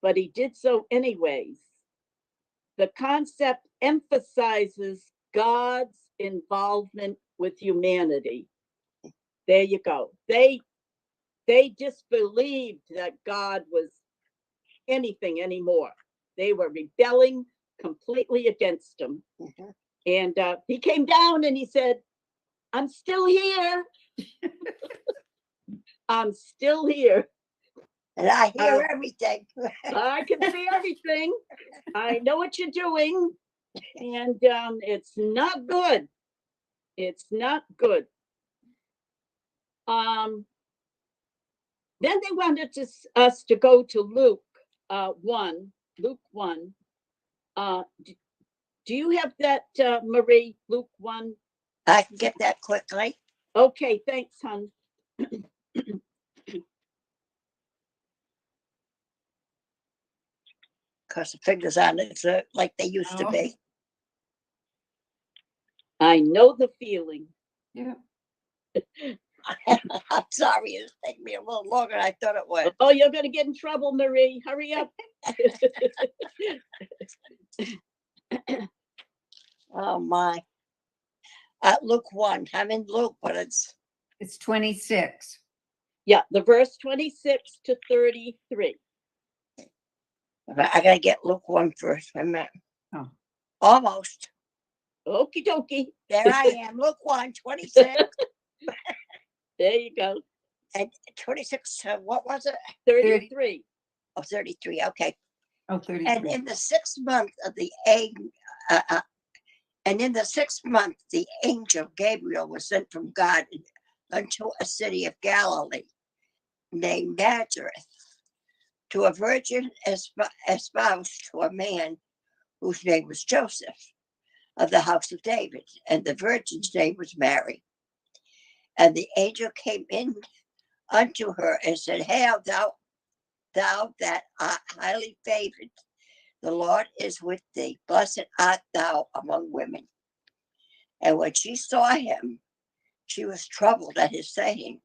but he did so anyways. The concept emphasizes God's involvement with humanity. There you go. They disbelieved that God was anything anymore. They were rebelling completely against him. Mhm. And he came down and he said, I'm still here. I'm still here. And I hear everything. I can see everything. I know what you're doing. And it's not good. It's not good. Then they wanted us to go to Luke 1. Luke 1. Do you have that, Marie? Luke 1. I can get that quickly. Okay, thanks, hon. Because the figures on it like they used to Oh. be. I know the feeling. Yeah. I'm sorry, it's taking me a little longer than I thought it would. Oh, you're going to get in trouble, Marie. Hurry up. Oh my. Luke 1. I'm in Luke, but it's It's 26. Yeah, the verse 26 to 33. I gotta get Luke 1 first. Wait a minute. Oh. Almost. Okie dokie. There I am. Luke 1, 26. There you go. And 26, what was it? 33. Oh, 33. Okay. Oh, 33. And in the 6th month of the and in the 6th month, the angel Gabriel was sent from God unto a city of Galilee named Nazareth to a virgin espoused to a man whose name was Joseph of the house of David, and the virgin's name was Mary. And the angel came in unto her and said, Hail, thou that art highly favored, the Lord is with thee. Blessed art thou among women. And when she saw him, she was troubled at his saying,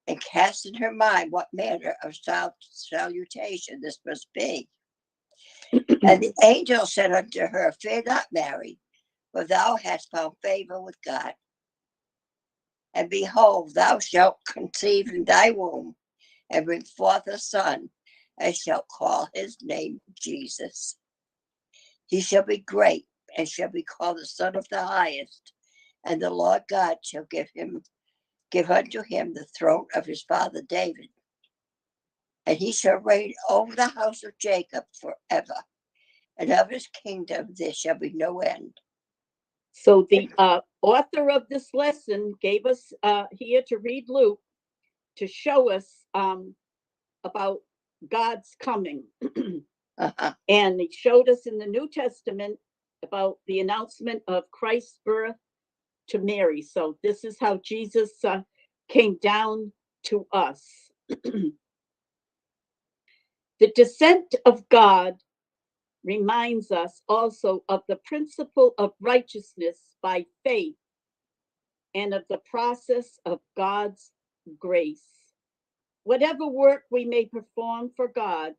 and cast in her mind what manner of salutation this must be. And the angel said unto her, Fear not, Mary, for thou hast found favor with God. And behold, thou shalt conceive in thy womb, and bring forth a son, and shalt call his name Jesus. He shall be great, and shall be called the Son of the Highest, and the Lord God shall give unto him the throne of his father David. And he shall reign over the house of Jacob forever, and of his kingdom there shall be no end. So the author of this lesson gave us here to read Luke to show us about God's coming. And he showed us in the New Testament about the announcement of Christ's birth to Mary. So this is how Jesus came down to us. The descent of God reminds us also of the principle of righteousness by faith and of the process of God's grace. Whatever work we may perform for God,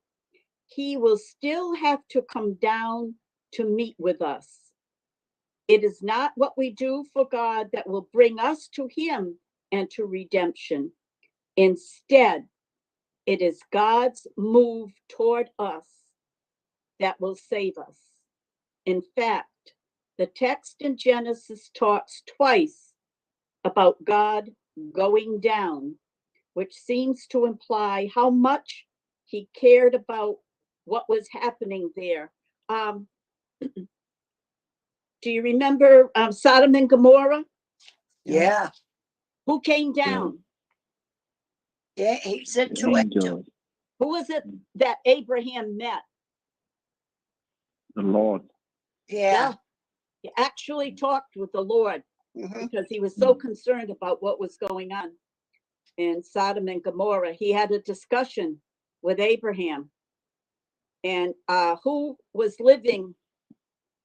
he will still have to come down to meet with us. It is not what we do for God that will bring us to him and to redemption. Instead, it is God's move toward us that will save us. In fact, the text in Genesis talks twice about God going down, which seems to imply how much he cared about what was happening there. Do you remember Sodom and Gomorrah? Yeah. Who came down? Yeah, he said to it. Angel, Who was it that Abraham met? the Lord. Yeah. He actually talked with the Lord Mhm. because he was so concerned about what was going on in Sodom and Gomorrah. He had a discussion with Abraham. And who was living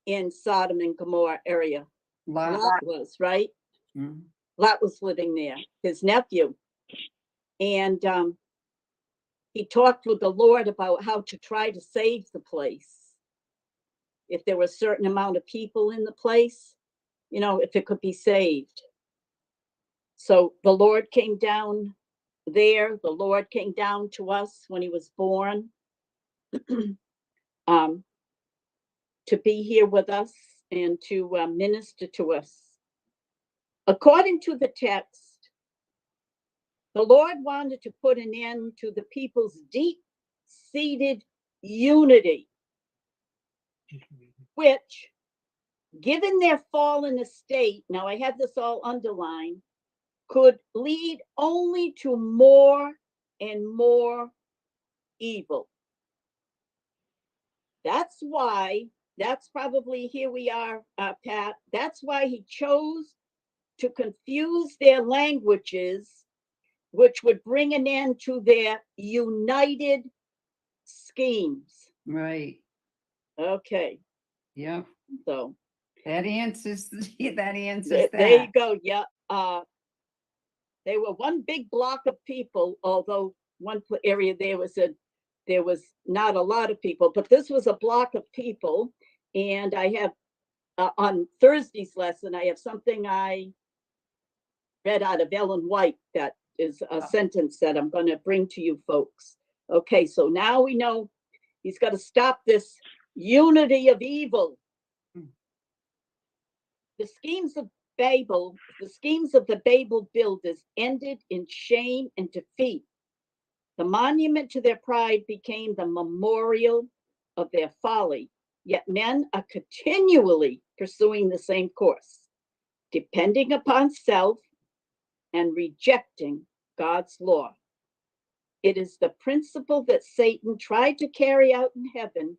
in Sodom and Gomorrah area? Lot. Lot was, right? Mhm. Lot was living there, his nephew. And he talked with the Lord about how to try to save the place. If there were a certain amount of people in the place, you know, if it could be saved. So the Lord came down there. The Lord came down to us when he was born to be here with us and to minister to us. According to the text, the Lord wanted to put an end to the people's deep-seated unity, which, given their fallen estate, now I have this all underlined, could lead only to more and more evil. That's why, that's probably, here we are, Pat, that's why he chose to confuse their languages, which would bring an end to their united schemes. Right. Okay, Yep. so That answers that. there you go. Yeah, they were one big block of people, although one area there was not a lot of people, but this was a block of people. And I have on Thursday's lesson, I have something I read out of Ellen White that is a sentence that I'm going to bring to you folks. Okay, so now we know he's got to stop this unity of evil. The schemes of Babel, the schemes of the Babel builders ended in shame and defeat. The monument to their pride became the memorial of their folly, yet men are continually pursuing the same course, depending upon self and rejecting God's law. It is the principle that Satan tried to carry out in heaven,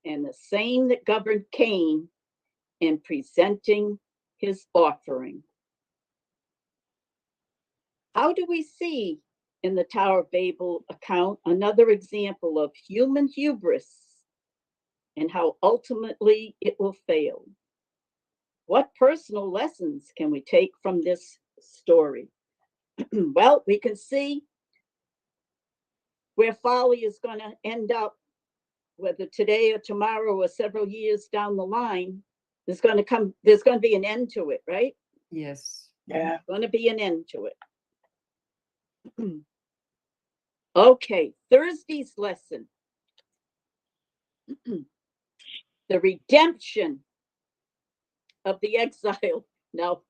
and the same that governed Cain in presenting his offering. How do we see in the Tower of Babel account another example of human hubris and how ultimately it will fail? What personal lessons can we take from this story? Well, we can see where folly is going to end up, whether today or tomorrow or several years down the line. There's going to be an end to it, right? Yes. Yeah. Going to be an end to it. Okay, Thursday's lesson. The redemption of the exile. Now,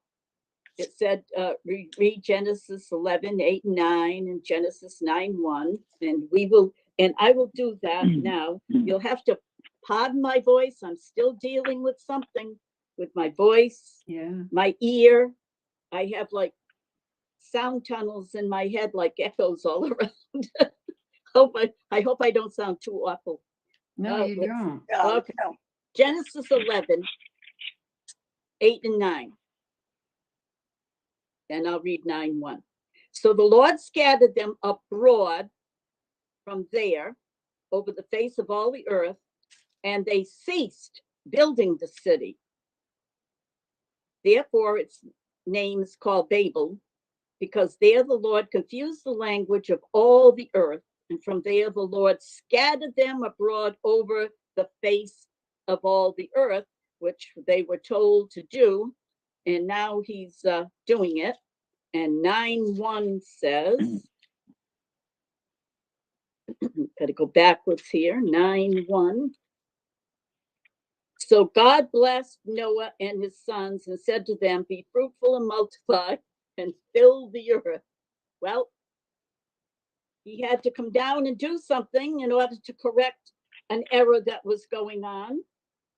it said, read Genesis 11, 8, and 9, and Genesis 9, 1. And I will do that now. You'll have to pardon my voice. I'm still dealing with something with my voice, Yeah. my ear. I have like sound tunnels in my head, like echoes all around. I hope I don't sound too awful. No, you don't. Okay. Genesis 11, 8 and 9. And I'll read 9, 1. So the Lord scattered them abroad from there over the face of all the earth, and they ceased building the city. Therefore, its name is called Babel, because there the Lord confused the language of all the earth, and from there the Lord scattered them abroad over the face of all the earth, which they were told to do, and now he's doing it. And 9:1 says, got to go backwards here, 9:1. So God blessed Noah and his sons and said to them, be fruitful and multiply and fill the earth. Well, he had to come down and do something in order to correct an error that was going on.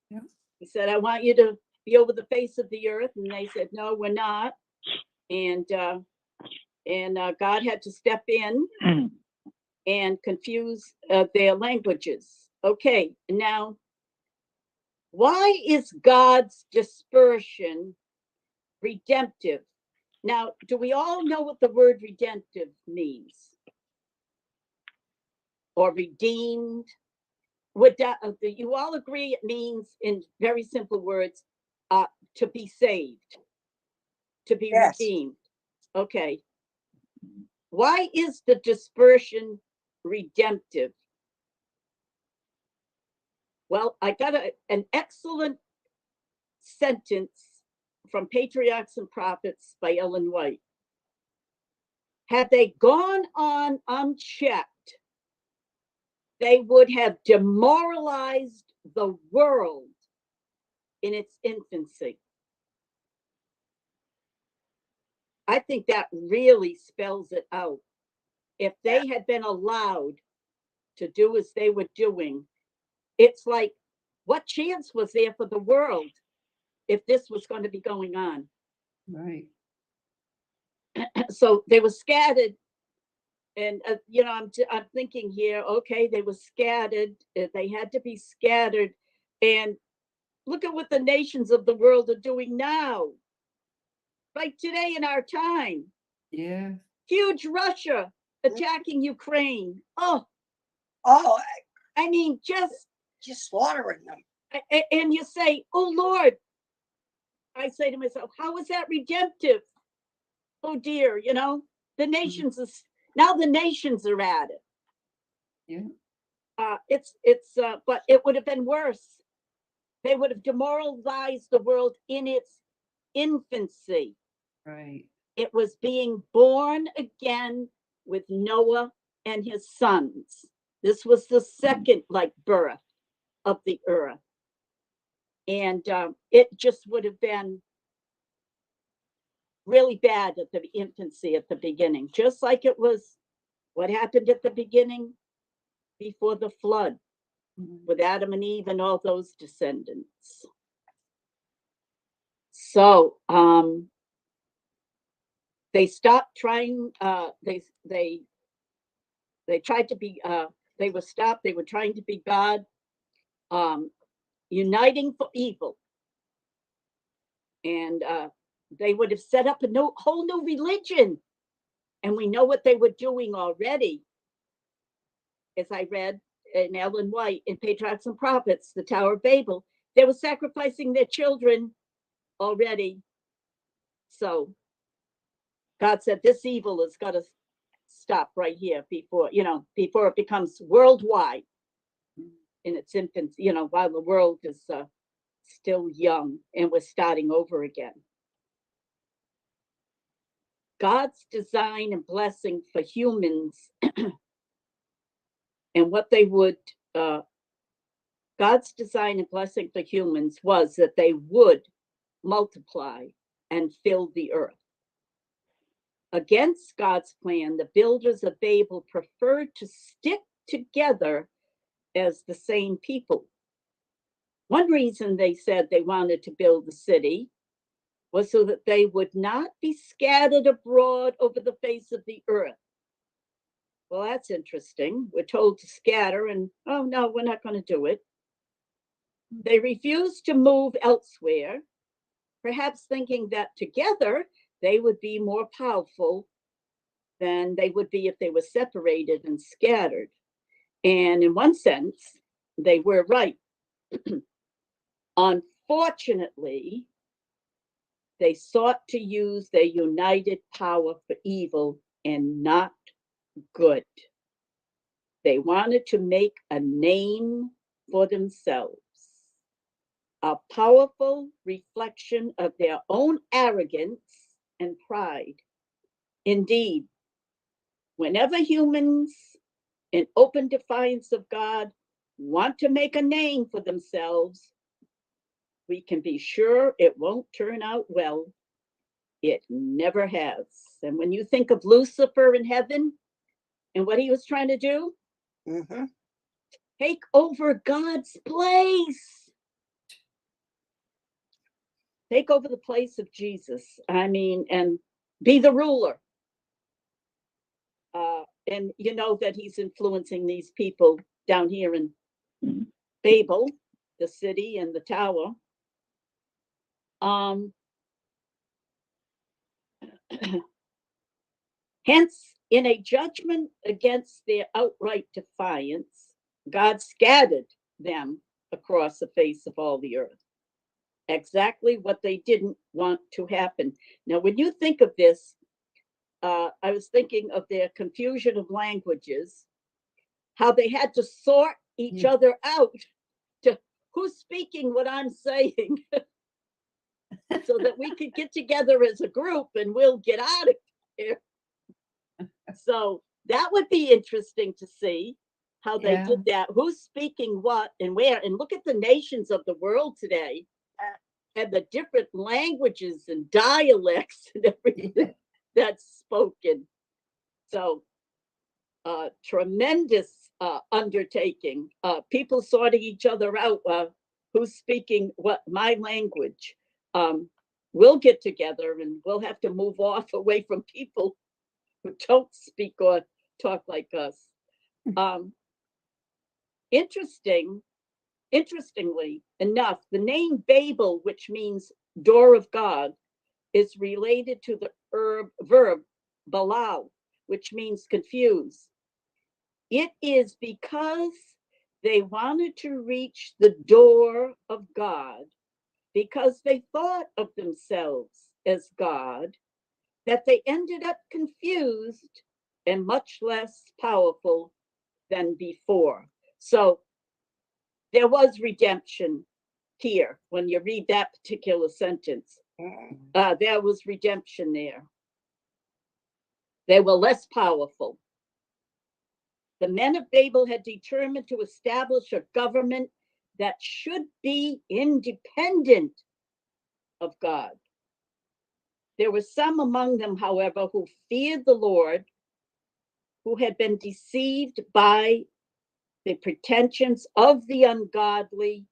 Yeah. He said, I want you to be over the face of the earth. And they said, no, we're not. And God had to step in and confuse their languages. Okay, now, why is God's dispersion redemptive? Now, do we all know what the word redemptive means? Or redeemed? Would that, you all agree it means, in very simple words, to be saved, to be Yes. redeemed? Okay. Why is the dispersion redemptive? Well, I got an excellent sentence from Patriarchs and Prophets by Ellen White. Had they gone on unchecked, they would have demoralized the world in its infancy. I think that really spells it out. If they had been allowed to do as they were doing, it's like, what chance was there for the world if this was going to be going on? Right. So they were scattered. And, I'm thinking here, okay, they were scattered. They had to be scattered. And look at what the nations of the world are doing now. Like today in our time. Yeah. Huge Russia attacking Ukraine. Oh, I mean, just slaughtering them. And you say, oh, Lord. I say to myself, how is that redemptive? Oh, dear, the nations is now the nations are at it. Yeah. But it would have been worse. They would have demoralized the world in its infancy. Right. It was being born again with Noah and his sons. This was the second birth of the earth. And it just would have been really bad at the infancy, at the beginning, just like it was what happened at the beginning before the flood. with Adam and Eve and all those descendants. So they stopped trying. They tried to be. They were stopped. They were trying to be God, uniting for evil, and they would have set up a whole new religion. And we know what they were doing already, as I read in Ellen White in Patriarchs and Prophets, the Tower of Babel. They were sacrificing their children already. So God said, this evil has got to stop right here before it becomes worldwide in its infancy, while the world is still young and we're starting over again. God's design and blessing for humans and what they would, God's design and blessing for humans was that they would multiply and fill the earth. Against God's plan, the builders of Babel preferred to stick together as the same people. One reason they said they wanted to build the city was so that they would not be scattered abroad over the face of the earth. Well, that's interesting. We're told to scatter, and oh no, we're not going to do it. They refused to move elsewhere, perhaps thinking that together they would be more powerful than they would be if they were separated and scattered. And in one sense, they were right. Unfortunately, they sought to use their united power for evil and not good. They wanted to make a name for themselves, a powerful reflection of their own arrogance and pride. Indeed, whenever humans, in open defiance of God, want to make a name for themselves, we can be sure it won't turn out well. It never has. And when you think of Lucifer in heaven and what he was trying to do, take over God's place. Take over the place of Jesus. And be the ruler. And you know that he's influencing these people down here in Babel, the city and the tower. Hence, in a judgment against their outright defiance, God scattered them across the face of all the earth. Exactly what they didn't want to happen. Now, when you think of this, I was thinking of their confusion of languages, how they had to sort each other out to who's speaking what I'm saying so that we could get together as a group and we'll get out of here. So that would be interesting to see how they did that. Who's speaking what and where? And look at the nations of the world today and the different languages and dialects and everything that's spoken. So tremendous undertaking. People sorting each other out. Who's speaking what my language? We'll get together and we'll have to move off away from people who don't speak or talk like us. Interestingly enough, the name Babel, which means door of God, is related to the verb balal, which means confuse. It is because they wanted to reach the door of God, because they thought of themselves as God, that they ended up confused and much less powerful than before. So there was redemption here when you read that particular sentence. There was redemption there. They were less powerful. The men of Babel had determined to establish a government that should be independent of God. There were some among them, however, who feared the Lord, who had been deceived by the pretensions of the ungodly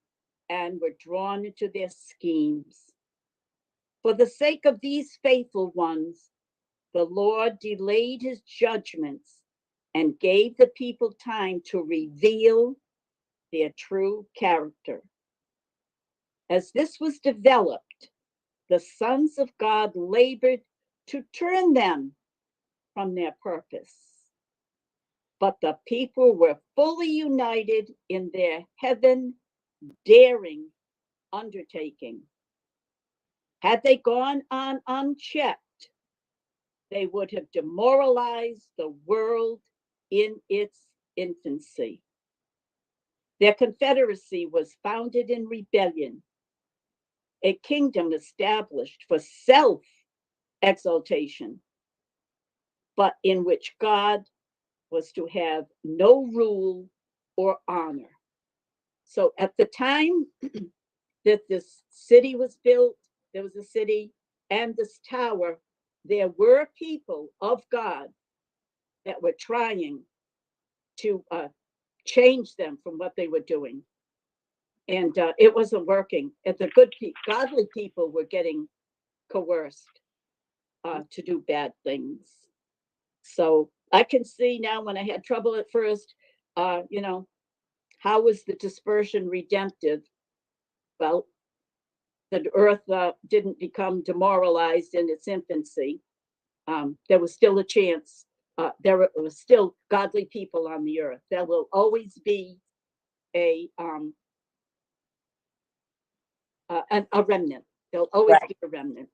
and were drawn into their schemes. For the sake of these faithful ones, the Lord delayed his judgments and gave the people time to reveal their true character. As this was developed, the sons of God labored to turn them from their purpose. But the people were fully united in their heaven-daring undertaking. Had they gone on unchecked, they would have demoralized the world in its infancy. Their confederacy was founded in rebellion, a kingdom established for self-exaltation, but in which God was to have no rule or honor. So at the time that this city was built, there was a city and this tower, there were people of God that were trying to change them from what they were doing. And it wasn't working. And the godly people were getting coerced to do bad things. So I can see now, when I had trouble at first, how was the dispersion redemptive? Well, the earth didn't become demoralized in its infancy. There was still a chance. There was still godly people on the earth. There will always be a remnant. There'll always be a remnant.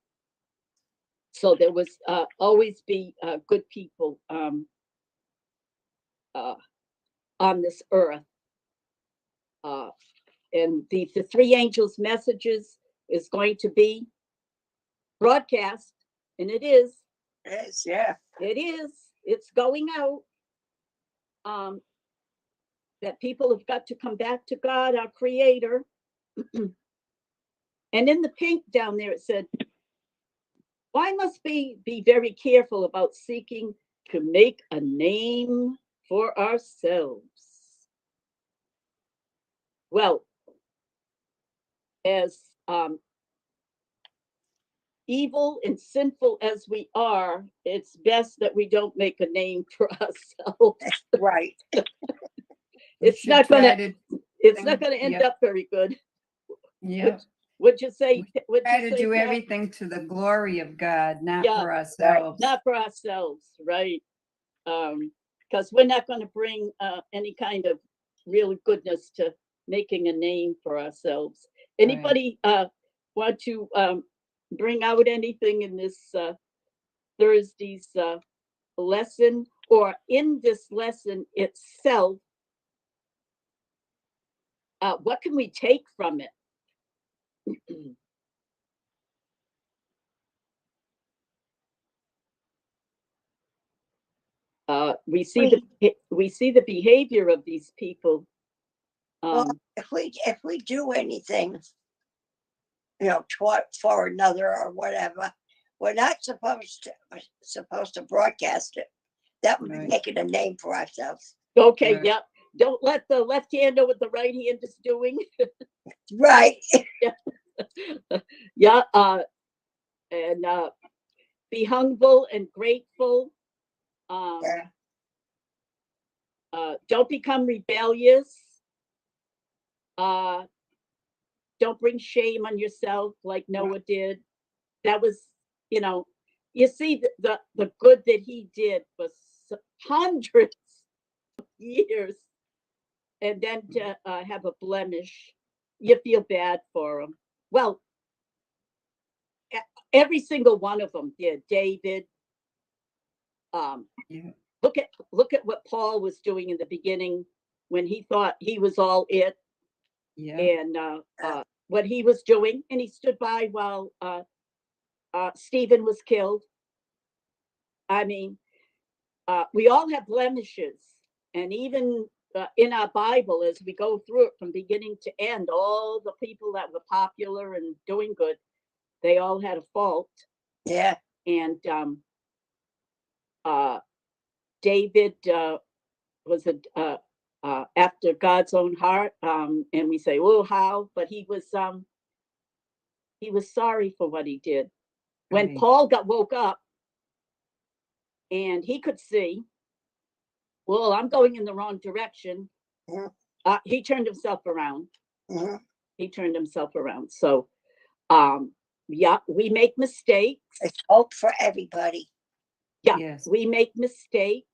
So there was always be good people on this earth. And the three angels' messages is going to be broadcast, and it is. Yes, yeah. It is. It's going out. That people have got to come back to God, our Creator. And in the pink down there, it said, why must we be very careful about seeking to make a name for ourselves? Well, as evil and sinful as we are, it's best that we don't make a name for ourselves. Right. It's not going to end up very good. Yeah. Would you say? Try to do everything to the glory of God, not for ourselves. Right. Not for ourselves, right? Because we're not going to bring any kind of real goodness to making a name for ourselves. Anybody want to bring out anything in this Thursday's lesson, or in this lesson itself? What can we take from it? We see the behavior of these people. Well, if we do anything, for another or whatever, we're not supposed to broadcast it. That would be making a name for ourselves. Okay, yeah. Don't let the left hand know what the right hand is doing. Right. Yeah. And be humble and grateful. Don't become rebellious. Don't bring shame on yourself like Noah did. That was, you see the good that he did was hundreds of years, and then to have a blemish, you feel bad for him. Well, every single one of them did. David. Look at what Paul was doing in the beginning when he thought he was all it. Yeah. And what he was doing, and he stood by while Stephen was killed. I mean, we all have blemishes, and even in our Bible, as we go through it from beginning to end, all the people that were popular and doing good, they all had a fault. Yeah. And David was after God's own heart. And we say, oh, how? But he was sorry for what he did. When Right. Paul woke up and he could see, well, I'm going in the wrong direction. Mhm. He turned himself around. Mhm. He turned himself around. So, yeah, we make mistakes. It's hope for everybody. Yeah, Yes. we make mistakes.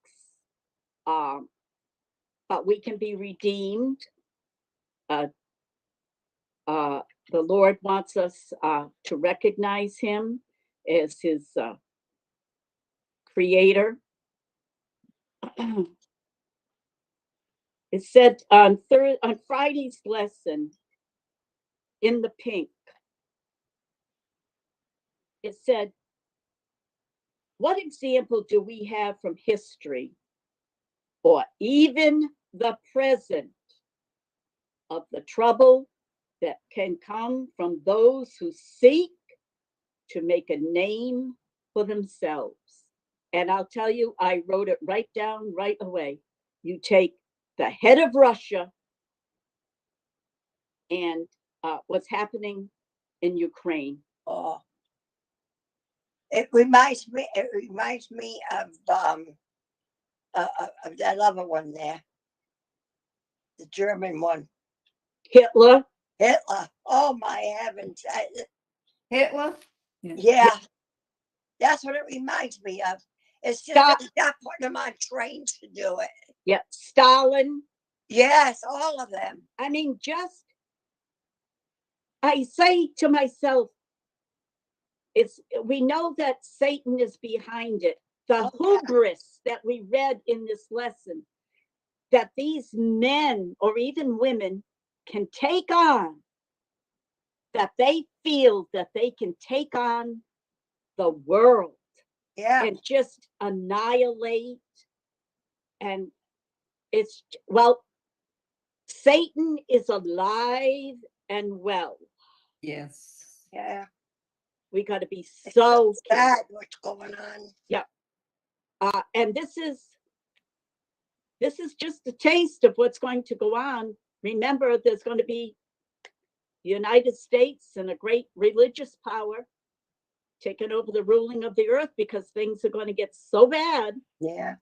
But we can be redeemed. The Lord wants us to recognize him as his creator. It said on Friday's lesson in the pink, it said, what example do we have from history or even the present of the trouble that can come from those who seek to make a name for themselves? And I'll tell you, I wrote it right down right away. You take the head of Russia and what's happening in Ukraine. Oh, it reminds me of that other one there, the German one, Hitler. Hitler. Oh my heavens! Hitler? Yeah, that's what it reminds me of. It's just that they stop putting them on trains to do it. Yeah, Stalin. Yes, all of them. I mean, I say to myself, we know that Satan is behind it. The hubris that we read in this lesson, that these men or even women can take on, that they feel that they can take on the world. Yeah. And just annihilate. And it's, well, Satan is alive and well. Yes. Yeah. We got to be so sad what's going on. Yeah. And this is just a taste of what's going to go on. Remember, there's going to be the United States and a great religious power taking over the ruling of the earth, because things are going to get so bad. Yeah.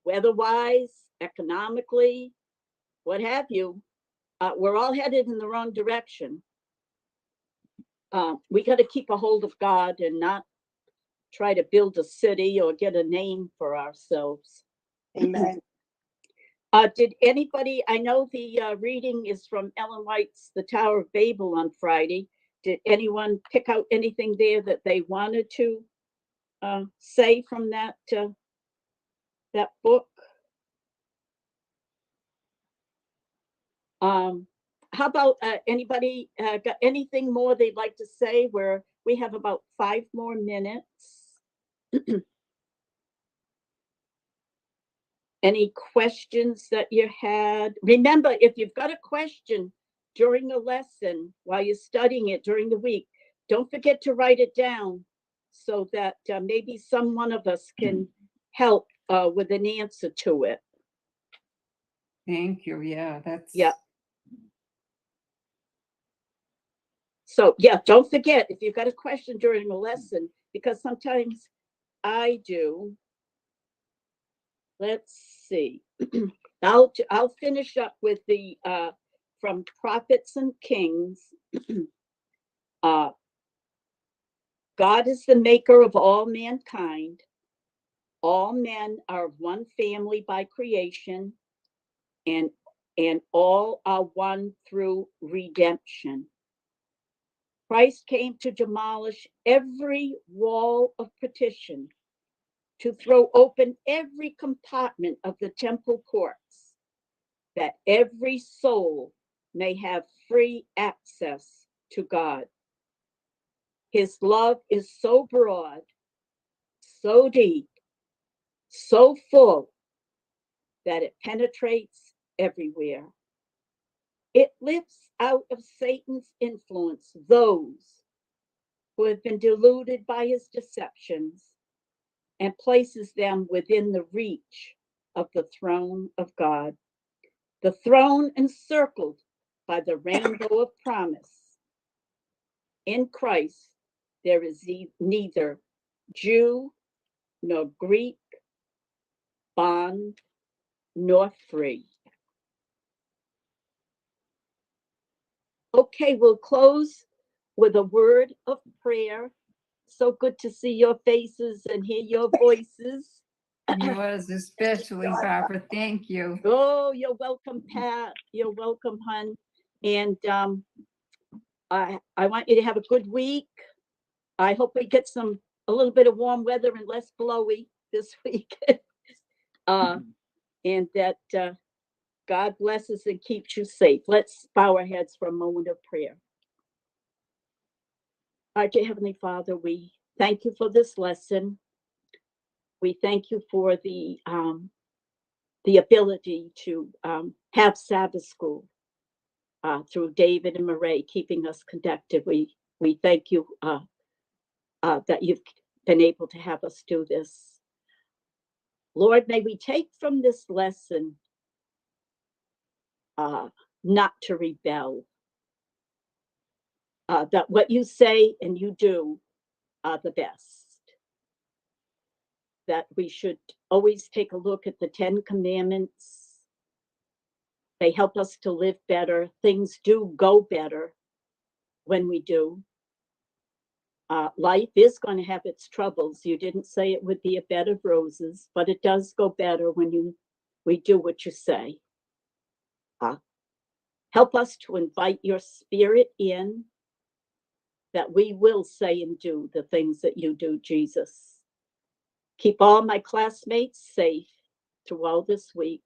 Weather-wise, economically, what have you. We're all headed in the wrong direction. We got to keep a hold of God and not try to build a city or get a name for ourselves. Amen. Did anybody, I know the reading is from Ellen White's The Tower of Babel on Friday. Did anyone pick out anything there that they wanted to say from that book? How about anybody got anything more they'd like to say? Where we have about 5 more minutes. Any questions that you had? Remember, if you've got a question during a lesson while you're studying it during the week, don't forget to write it down so that maybe some one of us can help with an answer to it. Thank you. Yeah, that's. Yeah. So, yeah, don't forget if you've got a question during a lesson, because sometimes I do. Let's see. I'll finish up with the from Prophets and Kings. God is the maker of all mankind. All men are of one family by creation, and all are one through redemption. Christ came to demolish every wall of partition, to throw open every compartment of the temple courts, that every soul may have free access to God. His love is so broad, so deep, so full, that it penetrates everywhere. It lifts out of Satan's influence those who have been deluded by his deceptions, and places them within the reach of the throne of God. the throne encircled by the rainbow of promise. In Christ, there is neither Jew nor Greek, bond nor free. Okay, we'll close with a word of prayer. So good to see your faces and hear your voices. Yours especially, Barbara. Thank you. Oh, you're welcome, Pat. You're welcome, hon. And I want you to have a good week. I hope we get a little bit of warm weather and less blowy this week. And that God blesses and keeps you safe. Let's bow our heads for a moment of prayer. Our dear Heavenly Father, we thank you for this lesson. We thank you for the ability to have Sabbath school through David and Murray, keeping us connected. We thank you that you've been able to have us do this. Lord, may we take from this lesson not to rebel, that what you say and you do are the best, that we should always take a look at the 10 Commandments. They help us to live better. Things do go better when we do. Life is going to have its troubles. You didn't say it would be a bed of roses, but it does go better when we do what you say. Help us to invite your spirit in, that we will say and do the things that you do, Jesus. Keep all my classmates safe through all this week.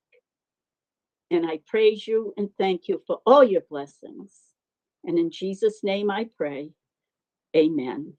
And I praise you and thank you for all your blessings. And in Jesus' name I pray, amen.